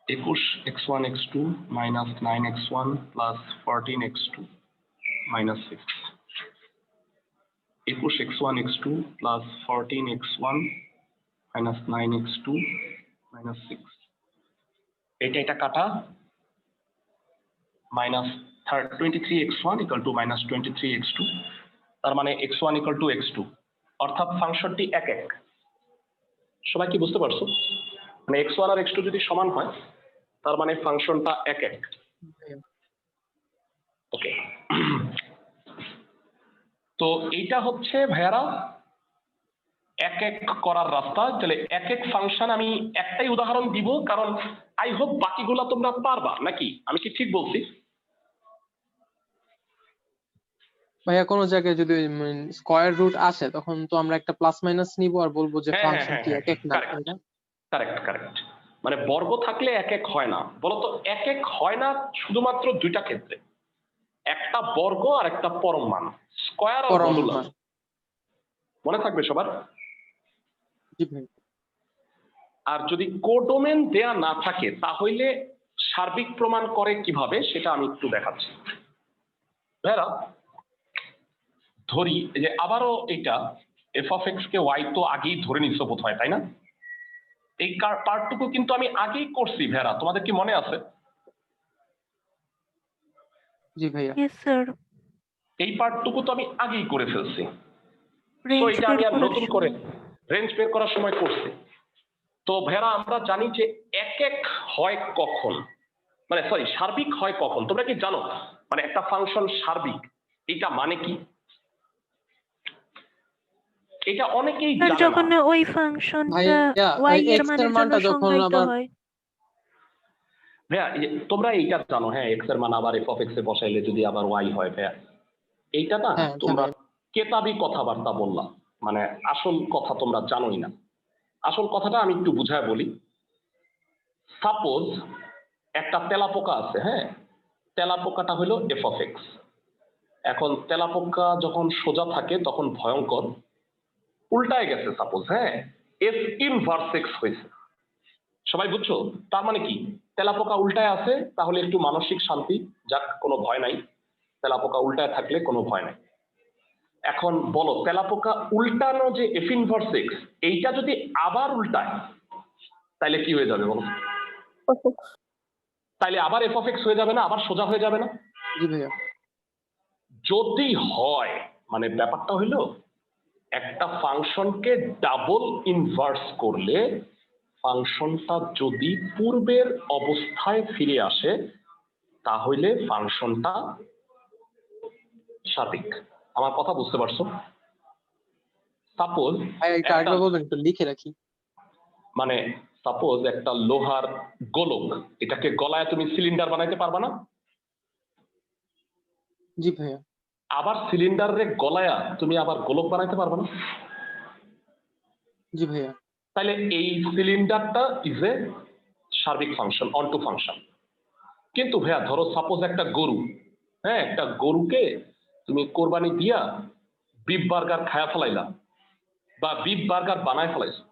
21 x1 x2 minus 9x1 plus 14x2 minus 6. 21 x1 x2 plus 14x1 minus 9x2 minus 6. এটা কাটা, minus 23x1 equal to minus 23x2, তার মানে x1 equal to x2, অর্থাৎ ফাংশনটি এক এক। সবাই কি বুঝতে পারছো? মানে x1 আর x2 যদি সমান হয় তার মানে ফাংশনটা এক এক। ওকে, তো এইটা হচ্ছে ভাইয়ারা এক এক করার রাস্তা। তাহলে এক এক ফাংশন আমি একটাই উদাহরণ দিব, কারণ আই হোপ বাকিগুলা তোমরা পারবা নাকি? আমি কি ঠিক বলছি? ভাইয়া কোনো জায়গায় যদি স্কয়ার রুট আসে তখন তো আমরা একটা প্লাস মাইনাস নিব আর বলবো যে হ্যাঁ, ফাংশনটি হ্যাঁ, এক এক না, তাই না? কারেক্ট। মানে বর্গ থাকলে এক এক হয় না, বলতো এক এক হয় না শুধুমাত্র দুইটা ক্ষেত্রে, একটা বর্গ আর একটা পরম মান, স্কয়ার আর পরম মডুলাস। মান। মনে থাকবে সবার? জি ভাই। আর যদি কোডোমেন দেয়া না থাকে তাহলে সার্বিক প্রমাণ করে কিভাবে সেটা আমি একটু দেখাচ্ছি। ভাইরা ধরি যে আবারও এটা এফ অফ এক্স কে ওয়াই তো আগেই ধরে নিচ্ছ বোধ হয়, তাই না? এই পার্টটুকু কিন্তু আমি আগেই করছি ভেরা, তোমাদের কি মনে আছে? জি ভাইয়া। Yes sir. এই পার্টটুকু তো আমি আগেই করে ফেলছি, তো রেঞ্জ এটা বের আমি আর করার নতুন করে সময়। রেঞ্জ বের করার সময় করছি। তো ভেরা আমরা জানি যে এক এক হয় কখন, মানে সরি সার্বিক হয় কখন। তোমরা কি জানো মানে একটা ফাংশন সার্বিক এটা মানে কি? এটা অনেকেই স্যার জানে যখন না। ওই ফাংশনটা ভাইয়া ওয়াই ওই এর এক্স এর মানের জন্য মানটা যখন সংজ্ঞায়িত আবার হয়। ভাইয়া তোমরা এইটা জানো, হ্যাঁ এক্স এর মান আবার এফ অফ এক্স এ বসাইলে যদি আবার ওয়াই হয় ভাইয়া, এইটা না হ্যাঁ তোমরা ভাইয়া। কেতাবি কথাবার্তা বললা, মানে আসল কথা তোমরা জানোই না। আসল কথাটা আমি একটু বুঝায় বলি। সাপোজ একটা তেলাপোকা আছে, হ্যাঁ তেলাপোকাটা হলো এফ অফ এক্স। এখন তেলাপোকা যখন সোজা থাকে তখন ভয়ঙ্কর, উল্টায় গেছে সাপোজ, হ্যাঁ এফ ইনভার্স এক্স হয়েছে। সবাই বুঝছো? তার মানে কি তেলাপোকা উল্টায় আছে, তাহলে একটু মানসিক শান্তি, যাক কোনো ভয় নাই। তেলাপোকা উল্টায় থাকলে কোনো ভয় নাই। এখন বলো তেলাপোকা উল্টানো যে এফ ইনভার্স এক্স, এইটা যদি আবার উল্টায় তাইলে কি হয়ে যাবে বলো? তাইলে আবার এফ অফ এক্স হয়ে যাবে না? আবার সোজা হয়ে যাবে না? জি ভাইয়া। যদি হয় মানে ব্যাপারটা হইলো একটা ফাংশনকে ডাবল ইনভার্স করলে ফাংশনটা যদি পূর্বের অবস্থায় ফিরে আসে তাহলে ফাংশনটা সার্বিক। আমার কথা বুঝতে পারছো? সাপোজ ভাইয়া এটা আরেকবার বলবেন, একটু লিখে রাখি। মানে সাপোজ একটা লোহার গোলক, এটাকে গলায় তুমি সিলিন্ডার বানাইতে পারবা না? জি ভাইয়া। আবার সিলিন্ডারে গলায়া তুমি আবার গোলক বানাইতে পারবা না? জি ভাইয়া। তাহলে এই সিলিন্ডারটা ইজ এ সার্বিক ফাংশন, অনটু ফাংশন। কিন্তু ভাইয়া ধরো সাপোজ একটা গরু, হ্যাঁ একটা গরুকে তুমি কোরবানি দিয়া বিফ বার্গার খায়া ফেলাইলা বা বিফ বার্গার বানায় ফেলাইছো,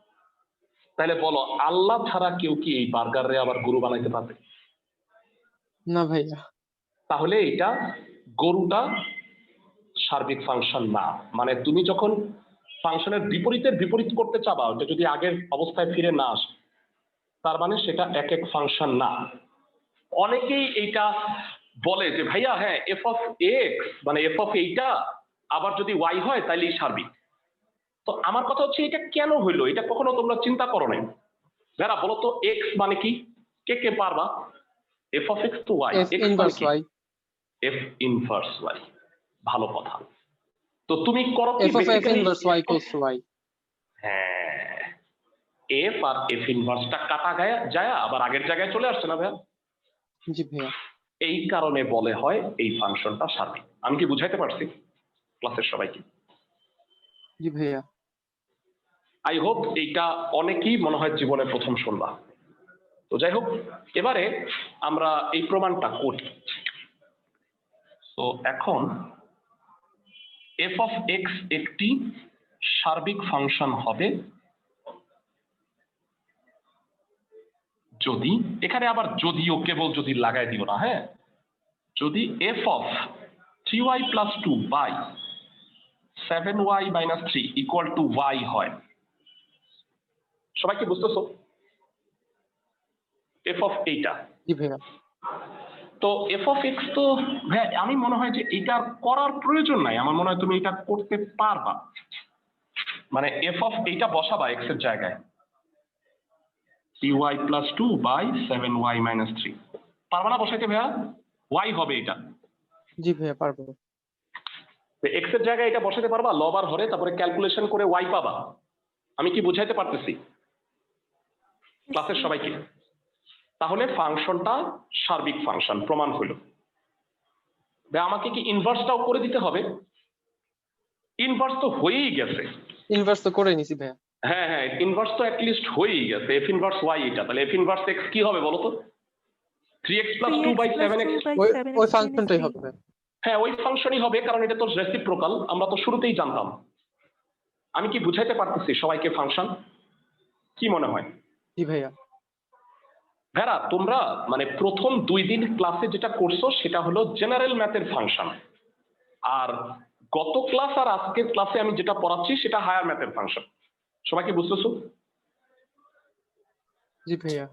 তাহলে বলো আল্লাহ ছাড়া কেউ কি এই বার্গারে আবার গরু বানাইতে পারবে? না ভাইয়া। তাহলে এটা গরুটা সার্বিক ফাংশন না। মানে তুমি যখন ফাংশনের বিপরীতের বিপরীত করতে চাবা, ওটা যদি আগের অবস্থায় ফিরে না আসে তার মানে সেটা এক এক ফাংশন না। অনেকেই এইটা বলে যে ভাইয়া হ্যাঁ এফ অফ এক্স মানে এফ অফ এইটা আবার যদি ওয়াই হয় তাইলেই সার্বিক। তো আমার কথা হচ্ছে এটা কেন হইলো, এটা কখনো তোমরা চিন্তা করো নাই? যারা বলো তো এক্স মানে কি, কে কে পারবা? F of x to y, f x মানে ইনভার্স কি? ওয়াই। F inverse y. ভালো কথা। তো তুমি করো কি f of f basically inverse y equals to y। হ্যাঁ, এফ আর এফ ইনভার্সটা কাটা যায় আবার আগের জায়গায় চলে আসছে না ভাইয়া? জি ভাইয়া। এই কারণে বলে হয় এই ফাংশনটা সার্বিক। আমি কি বুঝাইতে পারছি ক্লাসের সবাইকে? জি ভাইয়া। আই হোপ এইটা অনেকেই মনে হয় জীবনে প্রথম শুনবা। তো যাই হোক, এবারে আমরা এই প্রমাণটা করি। তো এখন এফ অফ এক্স একটি সার্বিক ফাংশন হবে যদি, এখানে আবার যদিও কেবল যদি লাগাই দিও না, হ্যাঁ, যদি f of 3y plus 2 by 7y minus 3 equal to y হয়। সবাই কি বুঝতেছো? এফ অফ এইটা, জি ভাইয়া। তো এফ অফ এক্স তো ভাইয়া আমি মনে হয় যে এটা করার প্রয়োজন নাই, আমার মনে হয় তুমি এটা করতে পারবা। মানে এফ অফ এইটা বসাবা এক্স এর জায়গায় 3y plus 2 by 7y minus 3, পারবা না বসাইতে ভাইয়া? y হবে এটা। জি ভাইয়া পারবো। এক্স এর জায়গায় এটা বসাতে পারবা লব আর হরে, তারপরে ক্যালকুলেশন করে y পাবা। আমি কি বুঝাইতে পারতেছি ক্লাসের সবাইকে? তাহলে ফাংশনটা সার্বিক ফাংশন প্রমাণ হলো। আমাকে কি ইনভার্সটাও করে দিতে হবে? ইনভার্স তো হয়েই গেছে। ইনভার্স তো করে নিছি ভাইয়া। হ্যাঁ হ্যাঁ, ইনভার্স তো অ্যাটলিস্ট হয়েই গেছে। এফ ইনভার্স ওয়াই এটা, তাহলে এফ ইনভার্স এক্স কি হবে বলো তো? 3x plus 2 by 7x। ওই ফাংশনটাই হবে ভাইয়া। হ্যাঁ, ওই ফাংশনই হবে, কারণ এটা তো রেসিপ্রোকাল, আমরা তো শুরুতেই জানতাম। আমি কি বুঝাইতে পারতেছি সবাইকে ফাংশন? কি মনে হয়? জি ভাইয়া। ভেরা, তোমরা মানে প্রথম 2 দিন ক্লাসে যেটা করছো সেটা হলো জেনারেল ম্যাথের ফাংশন, আর গত ক্লাস আর আজকের ক্লাসে আমি যেটা পড়াচ্ছি সেটা হায়ার ম্যাথের ফাংশন। সবাইকে বুঝতেছো? জি ভাইয়া।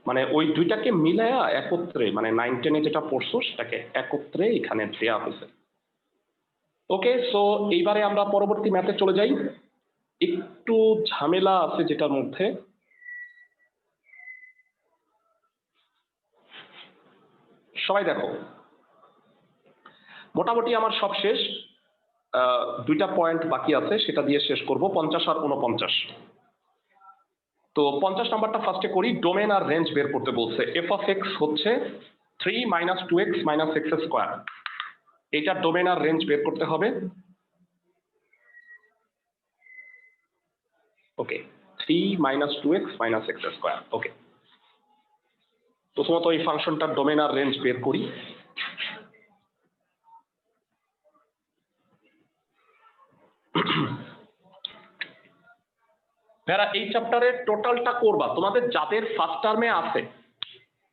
মানে ওই দুইটাকে মিলায়া একত্রে, মানে 9 10 এ যেটা পড়ছো সেটাকে একত্রে এখানে দেয়া হয়েছে। ওকে, সো এইবারে আমরা পরবর্তী ম্যাথে চলে যাই। একটু ঝামেলা আছে যেটার মধ্যে। সবাই দেখো, মোটামুটি আমার সব শেষ, 2টা পয়েন্ট বাকি আছে, সেটা দিয়ে শেষ করব, 50 আর 49। তো 50 নাম্বারটা ফার্স্টে করি। ডোমেন আর রেঞ্জ বের করতে বলছে। এফ অফ এক্স হচ্ছে 3 minus 2x minus x square, এইটার ডোমেন আর রেঞ্জ বের করতে হবে। Okay, 3 minus 2x minus x square. Okay, প্রথমত এই ফাংশনটার ডোমেন আর রেঞ্জ বের করি। ভেরা, এই চ্যাপ্টারের টোটালটা করবা, তোমাদের যাদের ফার্স্ট টার্মে আছে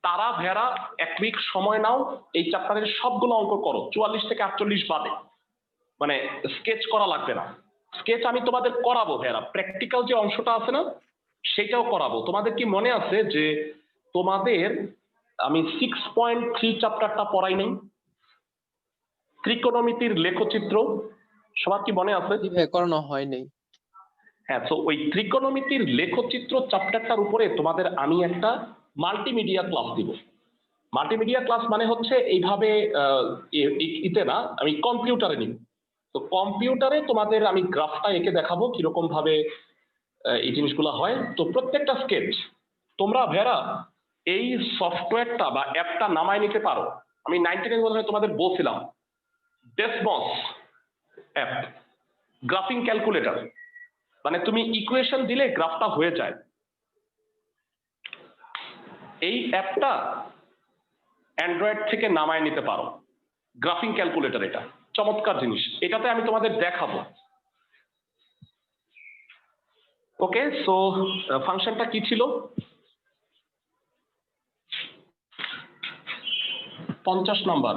তারা ভেরা 1 উইক সময় নাও, এই চ্যাপ্টারের সবগুলো অঙ্ক করো 44 থেকে 48 বাদে। মানে স্কেচ করা লাগবে না, স্কেচ আমি তোমাদের করাবো ভেরা, প্র্যাকটিক্যাল যে অংশটা আছে না সেটাও করাবো। তোমাদের কি মনে আছে যে তোমাদের আমি 6.3 চ্যাপ্টারটা পড়াই নাই, ত্রিকোণমিতির লেখচিত্র, সবার কি মনে আছে? জি ভাইয়া, করানো হয় নাই। হ্যাঁ, তো ওই ত্রিকোণমিতির লেখচিত্র চ্যাপ্টারটার উপরে তোমাদের আমি একটা মাল্টিমিডিয়া ক্লাস দিব। মাল্টিমিডিয়া ক্লাস মানে হচ্ছে এইভাবে ইতে না, আমি কম্পিউটারে নিব। তো কম্পিউটারে তোমাদের আমি গ্রাফটা এঁকে দেখাবো কিরকম ভাবে এই জিনিসগুলো হয়। তো প্রত্যেকটা স্কেচ তোমরা ভেরা এই সফটওয়্যারটা বা অ্যাপটা নামায় নিতে পারো। আমি 19 বোধ হয় তোমাদের বলছিলাম, ডেসমস অ্যাপ, গ্রাফিং ক্যালকুলেটর, মানে তুমি ইকুয়েশন দিলে গ্রাফটা হয়ে যায়। এই অ্যাপটা অ্যান্ড্রয়েড থেকে নামায় নিতে পারো, গ্রাফিং ক্যালকুলেটর, এটা চমৎকার জিনিস, এটাতে আমি তোমাদের দেখাবো। ওকে, সো ফাংশনটা কি ছিল? 50 number,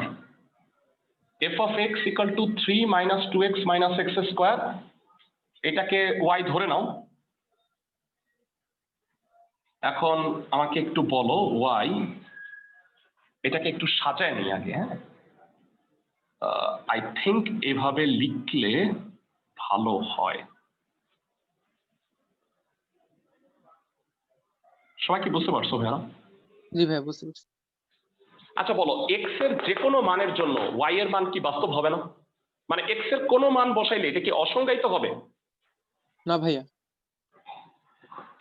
F of x equal to 3 minus 2x minus x square, এটাকে ওয়াই ধরে নাও। এখন আমাকে একটু বলো ওয়াই, এটাকে একটু সাজায় নিই আগে। হ্যাঁ, আই থিঙ্ক এভাবে লিখলে ভালো হয়। সবাই কি বুঝতে পারছো ভাইয়া? জি ভাইয়া, বুঝতে পারছি। আচ্ছা বলো, এক্স এর যে কোনো মানের জন্য ওয়াই এর মান কি বাস্তব হবে না? মানে এক্স এর কোনো মান বসাইলে এটা কি অসংজ্ঞায়িত হবে? না ভাইয়া।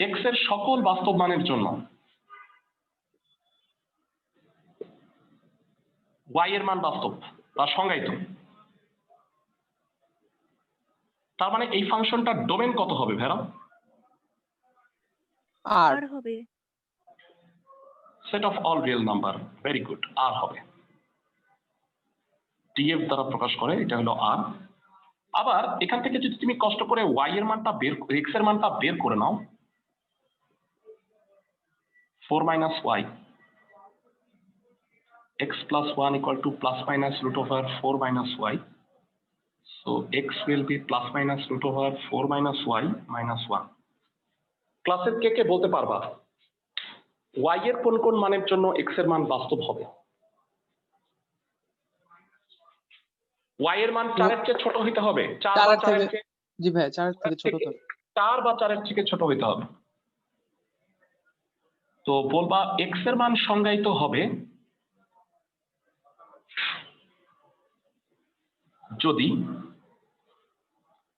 এক্স এর সকল বাস্তব মানের জন্য ওয়াই এর মান বাস্তব বা সংজ্ঞায়িত। তার মানে এই ফাংশনটার ডোমেন কত হবে ভেরা? আর আর হবে। Set of all real number, very good, R হবে। ডিএফ দ্বারা প্রকাশ করে, এটা হলো আর। আবার এখান থেকে যদি তুমি কষ্ট করে ওয়াই এর মানটা এক্স এর মানটা বের করে নাও, 4 minus y, x plus 1 equal to plus minus root over 4 minus y. So x will be plus minus root over 4 minus y minus 1. ক্লাসের কে বলতে পারবা y এর কোন কোন মানের জন্য x এর মান বাস্তব হবে? y এর মান 4 এর চেয়ে ছোট হইতে হবে, 4 বা 4 এর চেয়ে, জি ভাইয়া 4 থেকে ছোট তো। 4 বা 4 এর থেকে ছোট হইতে হবে। তো বলবা x এর মান সংজ্ঞায়িত হবে যদি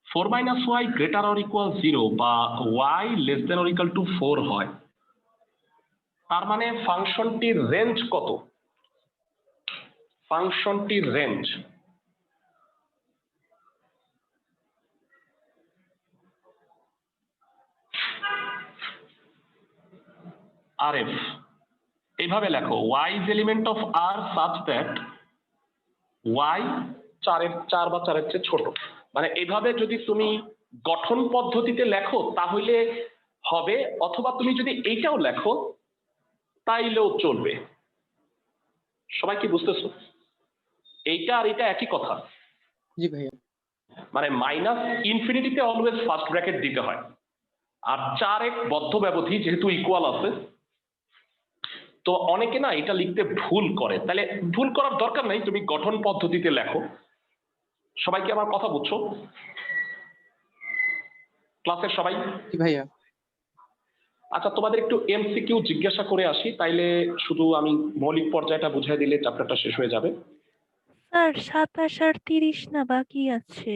4 minus y greater or equal 0 বা y less than or equal to 4 হয়। তার মানে ফাংশনটির রেঞ্জ কত? ফাংশনটির রেঞ্জ RF, এইভাবে লেখো y is element of R such that y 4 বা 4 এর চেয়ে ছোট। মানে এইভাবে যদি তুমি গঠন পদ্ধতিতে লেখো তাহলে হবে, অথবা তুমি যদি এইটাও লেখো তাইলেও চলবে। সবাই কি বুঝতেছো? এইটা আর এটা একই কথা। জি ভাইয়া। মানে মাইনাস ইনফিনিটিতে অলওয়েজ ফার্স্ট ব্র্যাকেট দিতে হয়, আর 4 বদ্ধ ব্যবধি যেহেতু ইকুয়াল আছে, তো অনেকে না এটা লিখতে ভুল করে। তাহলে ভুল করার দরকার নাই, তুমি গঠন পদ্ধতিতে লেখো। সবাই কি আমার কথা বুঝছো? ক্লাসের সবাই? জি ভাইয়া। আচ্ছা, তোমাদের একটু এমসিকিউ জিজ্ঞাসা করে আসি, তাইলে শুধু আমি মৌলিক পর্যায়টা বুঝাই দিলে চ্যাপ্টারটা শেষ হয়ে যাবে। স্যার 27 আর 30 না বাকি আছে?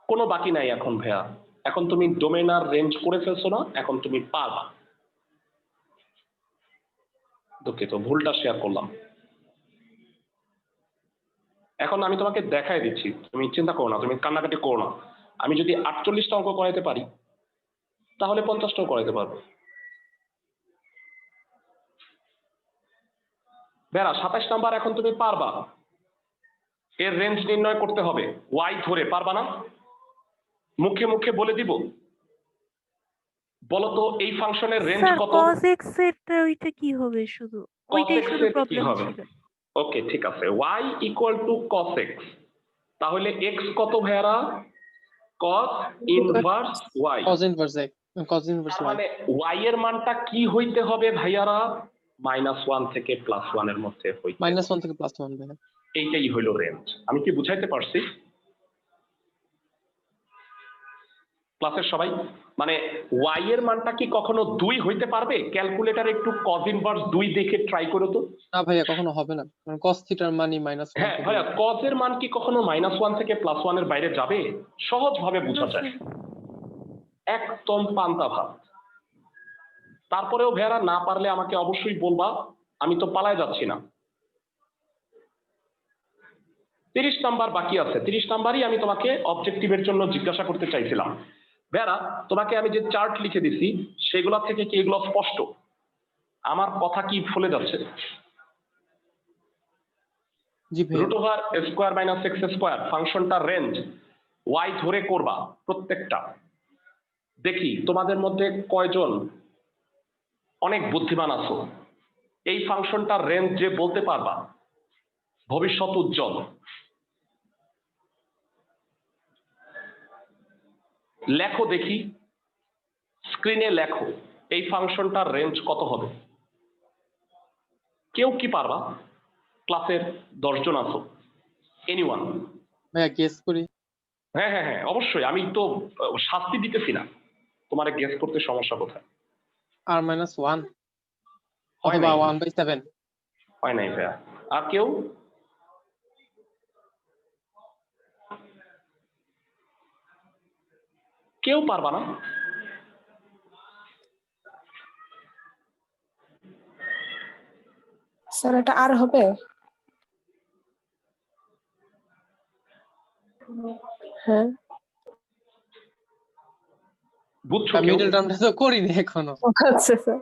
কোনো বাকি নাই এখন ভাইয়া। এখন তুমি ডোমেন আর রেঞ্জ করে ফেলছো না, এখন তুমি পারবা। দুঃখিত, ভুলটা শেয়ার করলাম। এখন আমি তোমাকে দেখাই দিচ্ছি, তুমি চিন্তা করো না, তুমি কান্নাকাটি করো না। আমি যদি 48টা অঙ্ক করাইতে পারি তাহলে 50টাও করাইতে পারবো। বেড়া 27 নাম্বার এখন তুমি পারবা। এর রেঞ্জ নির্ণয় করতে হবে, ওয়াই ধরে পারবা না? মুখে মুখে বলে দিব। বলতো এই ফাংশনের রেঞ্জ স্যার কত? cos x এরটা ওইটা কি হবে? শুধু ওইটাই শুধু কি প্রবলেম হবে? ছিল। ওকে, ঠিক আছে, y equal to cos x। তাহলে x কত ভাইয়ারা? cos inverse y। cos inverse x, cos inverse তার y। মানে y এর মানটা কি হইতে হবে ভাইয়ারা? -1 থেকে +1 এর মধ্যে হইতে হবে। -1 থেকে +1 ভাইয়া। এইটাই হইলো রেঞ্জ। আমি কি বুঝাইতে পারছি ক্লাসের সবাই? মানে y এর মানটা কি কখনো 2 হইতে পারবে? ক্যালকুলেটর একটু cos ইনভার্স 2 দেখে ট্রাই করো তো। না ভাইয়া কখনো হবে না, কারণ cos থিটার মানই -1 হ্যাঁ থেকে। ভাইয়া, cos এর মান কি কখনো -1 থেকে +1 এর বাইরে যাবে? সহজ ভাবে বোঝা যায়, একদম পান্তা ভাত। তারপরেও ভাইয়ারা না পারলে আমাকে অবশ্যই বলবা, আমি তো পালায় যাচ্ছি না। 30 নাম্বার বাকি আছে, 30 নাম্বারই আমি তোমাকে অবজেক্টিভের জন্য জিজ্ঞাসা করতে চাইছিলাম। ভাইয়ারা তোমাকে আমি যে চার্ট লিখে দিছি সেগুলা থেকে কি এগুলো স্পষ্ট? আমার কথা কি ফলে যাচ্ছে? জি ভাইয়া। Root over square minus x square ফাংশনটা রেঞ্জ ওয়াই ধরে করবা প্রত্যেকটা। দেখি তোমাদের মধ্যে কয়জন অনেক বুদ্ধিমান আছো, এই ফাংশনটার রেঞ্জ যে বলতে পারবা, ভবিষ্যৎ উজ্জ্বল। লেখো দেখি, স্ক্রিনে লেখো এই ফাংশনটার রেঞ্জ কত হবে। কেউ কি পারবা? ক্লাসের 10 জন আছো, এনিওয়ান? ভাইয়া গেস করি। হ্যাঁ হ্যাঁ হ্যাঁ, অবশ্যই। আমি তো শাস্তি দিতেছি না, তোমার গেস করতে সমস্যা কোথায়? r-1 হয় অথবা নাই। 1/7। হয় নাই ভাইয়া। আর কেউ? কেউ পারবা না? স্যার এটা আর হবে? হ্যাঁ বুঝছো কেউ? মিডল টার্মটা তো করিনি এখনো। আচ্ছা স্যার।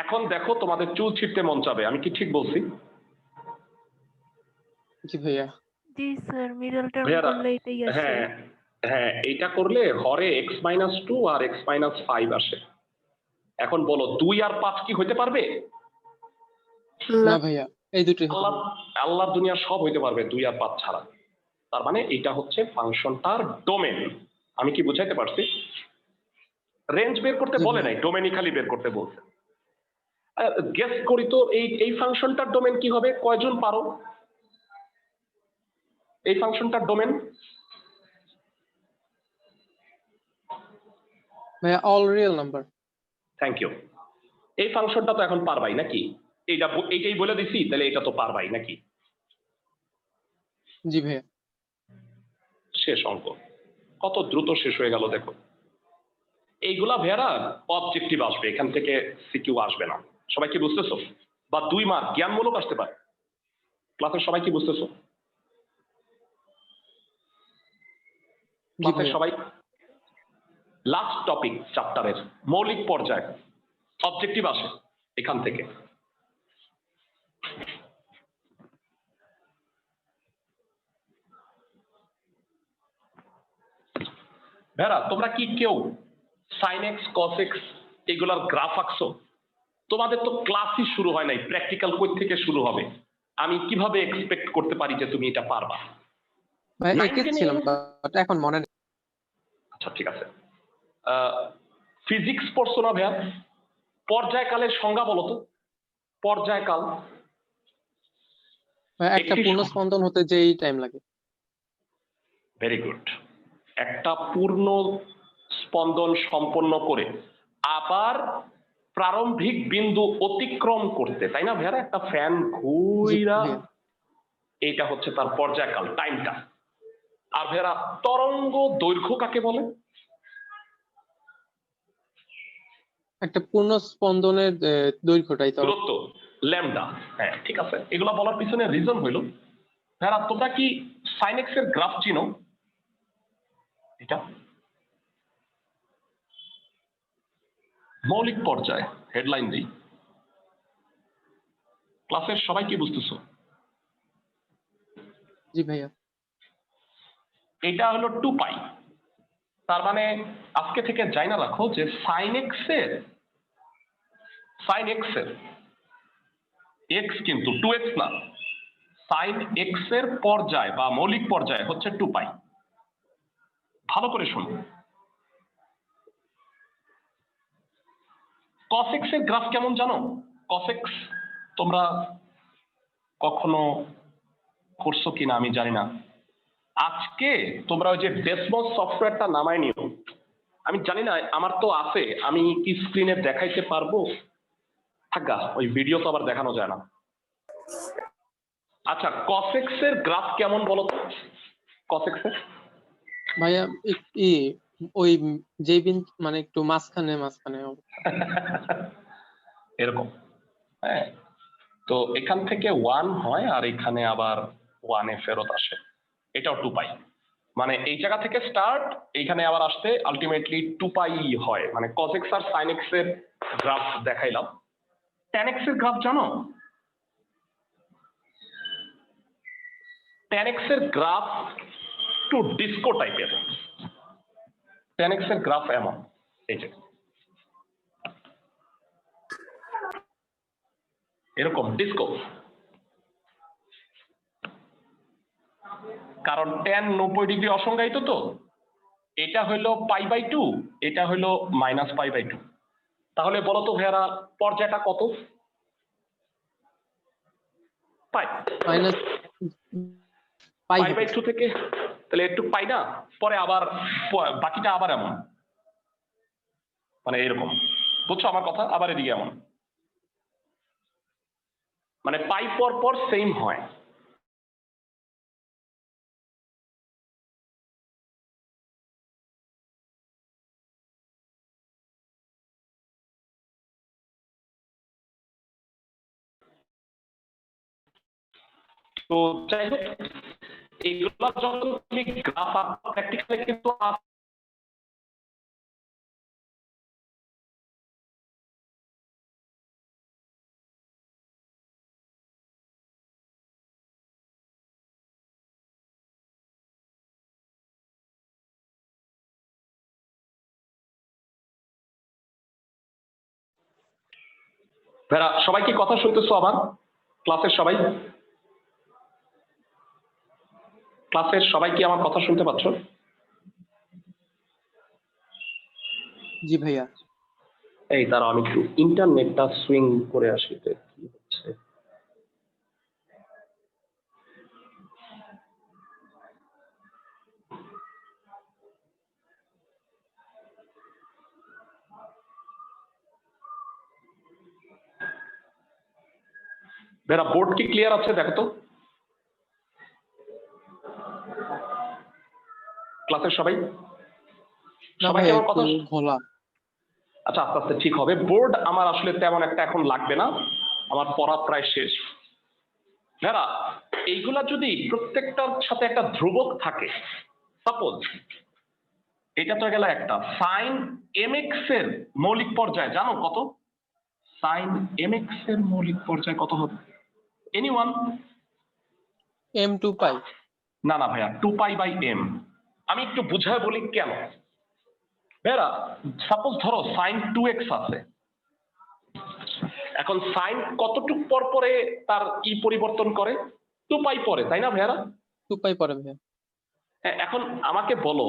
এখন দেখো তোমাদের চুল ছিঁড়তে মন চাবে, আমি কি ঠিক বলছি? জি ভাইয়া। জি স্যার, মিডল টার্ম ভাইয়ারা, করলে এটাই আসে। হ্যাঁ হ্যাঁ, এইটা করলে হরে x-2 আর x-5 আসে। এখন বলো 2 আর 5 কি হইতে পারবে? না ভাইয়া, এই দুটোই হতে আল্লাহ পারে। আল্লাহর দুনিয়ার সব হইতে পারবে 2 আর 5 ছাড়া। তার মানে এটা হচ্ছে ফাংশনটার ডোমেন। আমি কি বুঝাইতে পারছি? রেঞ্জ বের করতে জি বলে ভাইয়া। নাই, ডোমেনই খালি বের করতে বলছে। গেস করি তো এই ফাংশনটার ডোমেন কি হবে? কয়জন পারো এই ফাংশনটার ডোমেন? ভাইয়া all real number. Thank you. এই ফাংশনটা তো এখন পারবাই নাকি? এইটাই বলে দিছি, তাহলে এটা তো পারবাই নাকি? জি ভাইয়া। শেষ অঙ্ক। কত দ্রুত শেষ হয়ে গেল দেখো। এইগুলা ভেড়া অবজেক্টিভ আসবে, এখান থেকে সিকিউ আসবে না। সবাই কি বুঝতেছো? বা 2 মার্ক জ্ঞানমূলক আসতে পারে। ক্লাসের সবাই কি বুঝতেছো? জি ক্লাসের ভাইয়া। সবাই? লাস্ট টপিক চ্যাপ্টারের মৌলিক পর্যায় অবজেক্টিভ আসে এখান থেকে। ভেড়া, তোমরা কি কেউ সাইন এক্স কস এক্স এগুলার গ্রাফ আঁকছো? তোমাদের তো ক্লাসই শুরু হয় নাই, প্র্যাকটিক্যাল কই থেকে শুরু হবে? আমি কিভাবে এক্সপেক্ট করতে পারি যে তুমি এটা পারবা? ভাই 9, এঁকেছিলাম, 10 বাট এখন মনে নেই। আচ্ছা ঠিক আছে। ফিজিক্স পড়ছো না ভাইয়া? পর্যায়কালের সংজ্ঞা বলো তো। পর্যায়কাল ভাই একটা একটি পূর্ণ স্পন্দন হতে যেই টাইম লাগে। Very good. একটা পূর্ণ স্পন্দন সম্পন্ন করে আবার প্রারম্ভিক বিন্দু অতিক্রম করতে, তাই না ভাইয়ারা? একটা ফ্যান জি ঘুইরা, ভাইয়া। এইটা হচ্ছে তার পর্যায়কাল, টাইমটা। আর ভাইয়ারা তরঙ্গ দৈর্ঘ্য কাকে বলে? একটা পূর্ণ স্পন্দনের দৈর্ঘ্যটাই তো। দূরত্ব, ল্যামডা। হ্যাঁ ঠিক আছে, এগুলা বলার পিছনে রিজন হইল ভাইয়ারা, তোমরা কি সাইন এক্স এর গ্রাফ চিনো? এটা মৌলিক পর্যায়, হেডলাইন দিই। ক্লাসের সবাই কি বুঝতেছো? জি ভাইয়া। এটা হলো 2 পাই। তার মানে আজকে থেকে জানা রাখো যে সাইন এক্স এর এক্স কিন্তু 2x না, সাইন এক্স এর পর্যায় বা মৌলিক পর্যায় হচ্ছে 2 পাই। ভালো করে শোনো। কস এক্স এর গ্রাফ কেমন জানো? কস এক্স তোমরা কখনো করছো কিনা আমি জানি না। আজকে তোমরা ওই যে ডেসমস সফটওয়্যারটা নামায় নিও। আমি জানি না, আমার তো আছে, আমি কি স্ক্রিনে দেখাইতে পারবো? থাকা ওই ভিডিও তো আবার দেখানো যায় না। আচ্ছা, কস এক্স এর গ্রাফ কেমন বলো তো? কস এক্স এর ভাইয়া ওই যে মানে একটু মাঝখানে এরকম। হ্যাঁ, তো এখান থেকে 1 হয় আর এখানে আবার 1 এ ফেরত আসে, এটাও 2 পাই। মানে এই জায়গা থেকে স্টার্ট, এইখানে আবার আসতে আলটিমেটলি 2 পাই হয়। মানে কস এক্স আর সাইন এক্স এর গ্রাফ দেখাইলাম। ট্যান এক্স এর গ্রাফ জানো? ট্যান এক্স এর গ্রাফ একটু ডিস্কো টাইপের। ট্যান এক্স এর গ্রাফ এমন, এই যে এরকম ডিস্কো। কারণ ট্যান 90 ডিগ্রি অসংজ্ঞায়িত, তো এটা হইলো π/2, এটা হইলো -π/2। তাহলে বলো তো ভাইয়ারা পর্যায়টা কত? পাই। মাইনাস পাই হবে। π/2 থেকে তাহলে একটু পাই না, পরে আবার বাকিটা আবার এমন, মানে এরকম। বুঝছো আমার কথা? আবার এদিকে এমন, মানে পাই পর পর সেম হয়। তো যাই হোক, এইগুলো যখন তুমি গ্রাফ প্র্যাকটিক্যালি কিন্তু ভাইরা সবাই কি কথা শুনতেছো? আবার ক্লাসের সবাই, ক্লাসের সবাই কি আমার কথা শুনতে পাচ্ছ? জি ভাইয়া। এই দাঁড়াও, আমি একটু ইন্টারনেটটা সুইং করে আসি, তো কি হচ্ছে। ভাইরা বোর্ড কি ক্লিয়ার আছে? দেখো তো ক্লাসের সবাই, না সবাই কি ভাইয়া আমার একটু কথা? ঘোলা। আচ্ছা, আস্তে আস্তে ঠিক হবে। বোর্ড আমার আসলে তেমন একটা এখন লাগবে না, আমার পড়া প্রায় শেষ। ভাইরা এইগুলা যদি প্রত্যেকটার সাথে একটা ধ্রুবক থাকে, সাপোজ এটা তো গেল একটা সাইন mx এর মৌলিক পর্যায়, জানো কত? সাইন mx এর মৌলিক পর্যায় কত হবে? এনিওয়ান? m2 পাই। না না ভাইয়া, 2π/m। আমি একটু বুঝায় বলি কেন। ভাইয়া সাপোজ ধরো সাইন 2x আছে, এখন সাইন কতটুক পর পরে তার ই পরিবর্তন করে? 2π পরে, তাই না ভাইয়ারা? 2 পাই পরে ভাইয়া। হ্যাঁ, এখন আমাকে বলো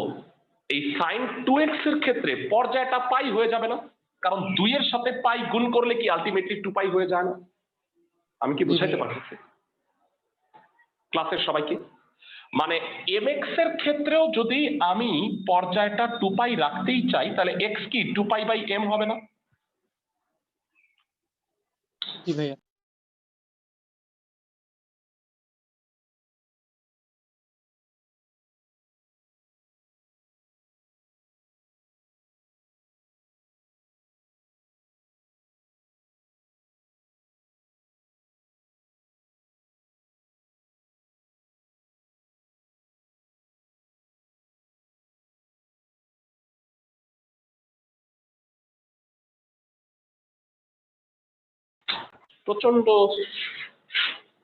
এই সাইন 2x এর ক্ষেত্রে পর্যায়টা পাই হয়ে যাবে না? কারণ 2 এর সাথে পাই গুণ করলে কি আলটিমেটলি 2π হয়ে যায় না? আমি কি জি বুঝাইতে ভাইয়া। পারতেছি ক্লাসের সবাইকে? মানে mx এর ক্ষেত্রেও যদি আমি পর্যায়টা 2π রাখতেই চাই, তাহলে x কি 2π/m হবে না? জি ভাইয়া। প্রচন্ড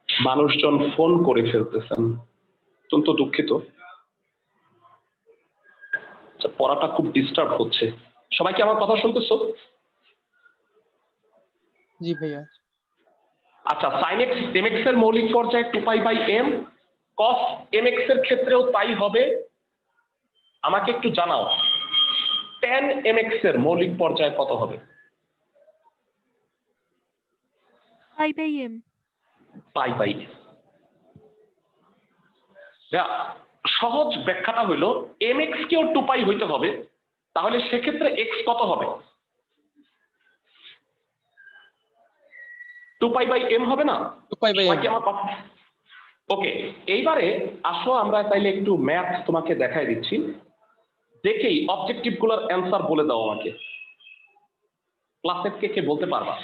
মানুষজন ফোন করে ফেলতেছেন, অত্যন্ত দুঃখিত। আচ্ছা, পড়াটা খুব ডিস্টার্ব হচ্ছে। সবাই কি আমার কথা শুনতেছো? জি ভাইয়া। আচ্ছা, সাইন এক্স mx এর মৌলিক পর্যায় 2π/m, কস mx এর ক্ষেত্রেও তাই হবে। আমাকে একটু জানাও tan mx এর মৌলিক পর্যায় কত হবে? π/m। π/m। সহজ ব্যাখ্যাটা হইলো mx কেও 2π হইতে হবে, তাহলে সেক্ষেত্রে x কত হবে? 2π/m হবে না? 2π/m। ওকে, এইবারে আসো আমরা তাইলে একটু ম্যাথ তোমাকে দেখাই দিচ্ছি, দেখেই অবজেক্টিভ গুলোর অ্যান্সার বলে দাও আমাকে। ক্লাসের কে কে বলতে পারবা?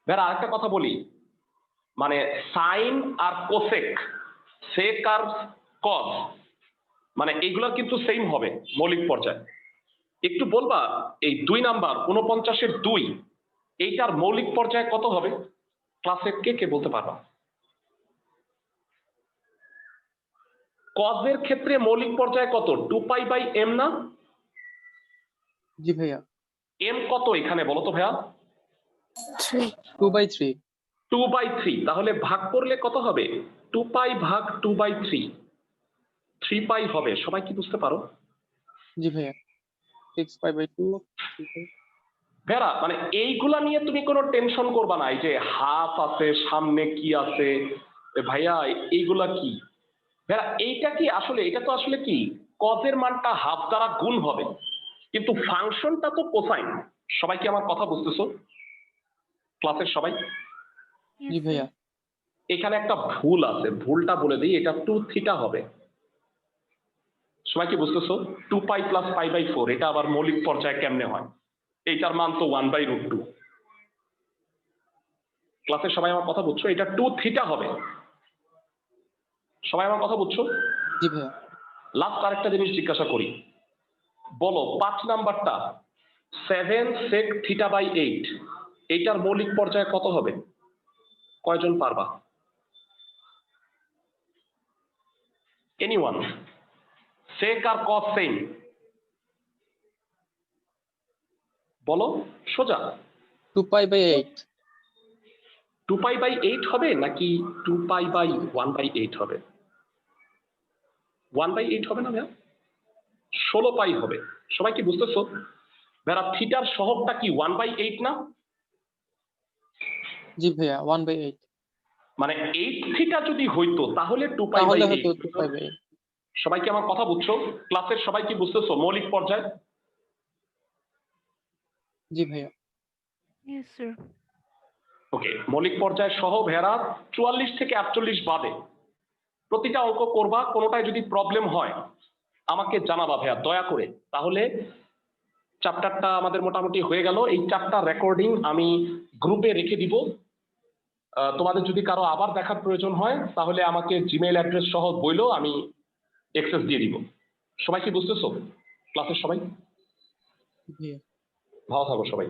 ভাইরা আরেকটা কথা বলি, মানে সাইন আর কোসেক, সেক আর কজ, মানে এইগুলোর কিন্তু সেম হবে মৌলিক পর্যায়। একটু বলবা এই 2 নাম্বার 49-এর 2 এইটার মৌলিক পর্যায় কত হবে? ক্লাসের কে কে বলতে পারবা? কজের ক্ষেত্রে মৌলিক পর্যায় কত? 2π/m না? জি ভাইয়া। m কত এখানে বলো তো ভাইয়া? 2/3। 2/3, তাহলে ভাগ করলে কত হবে? 2π ভাগ 2/3, 3π হবে। সবাই কি বুঝতে পারো? জি ভাইয়া। 6π/2। ভেরা মানে এইগুলা নিয়ে তুমি কোনো টেনশন করবা না, এই যে হাফ আছে সামনে কি আছে ভাইয়া এইগুলা কি ভেরা, এইটা কি আসলে, এটা তো আসলে কি কজের মানটা হাফ দ্বারা গুণ হবে, কিন্তু ফাংশনটা তো কোসাইন। সবাই কি আমার কথা বুঝতেছো ক্লাসের সবাই? Yes, জি sir. ভাইয়া। এখানে একটা ভুল আছে, ভুলটা বলে দিই, এটা 2θ হবে। সবাই কি বুঝতেছো? 2π + π/4 এটা আবার মৌলিক পর্যায়ে কেমনে হয়? এইটার মান তো 1/√2। ক্লাসের সবাই আমার কথা বুঝছো? এটা 2 থিটা হবে। সবাই আমার কথা বুঝছো? জি ভাইয়া। লাস্ট আরেকটা জিনিস জিজ্ঞাসা করি, বলো 5 নাম্বারটা 7 sec থিটা বাই 8 এইটার মৌলিক পর্যায়ে কত হবে? কয়জন পারবা? এনিওয়ান? sec আর cos সেম, বলো সোজা। 2π/8। 2π/8 হবে নাকি 2π/1/8 হবে? 1/8 হবে না ভাইয়া? 16 পাই হবে। সবাই কি বুঝতেছো? ভাইয়া থিটার সহগটা কি 1/8 না? জি ভাইয়া 1/8। মানে 8 থিটা যদি হইতো তাহলে তাহলে 2π/8। হতো 2π/8। সবাই কি আমার কথা বুঝছো? ক্লাসের সবাই কি বুঝতেছো মৌলিক পর্যায়ে? জি ভাইয়া। Yes sir. ওকে, মৌলিক পর্যায় সহ ভেড়া 44 থেকে 48 বাদে প্রতিটা অঙ্ক করবা, কোনোটায় যদি প্রবলেম হয় আমাকে জানাবা ভাইয়া দয়া করে। তাহলে চ্যাপ্টারটা আমাদের মোটামুটি হয়ে গেল। এই চ্যাপ্টার রেকর্ডিং আমি গ্রুপে রেখে দিব। তোমাদের যদি কারো আবার দেখার প্রয়োজন হয় তাহলে আমাকে জিমেইল অ্যাড্রেস সহ বইলো, আমি অ্যাক্সেস দিয়ে দিব। সবাই কি বুঝতেছো? ক্লাসের সবাই ভাইয়া। ভালো থাকো সবাই।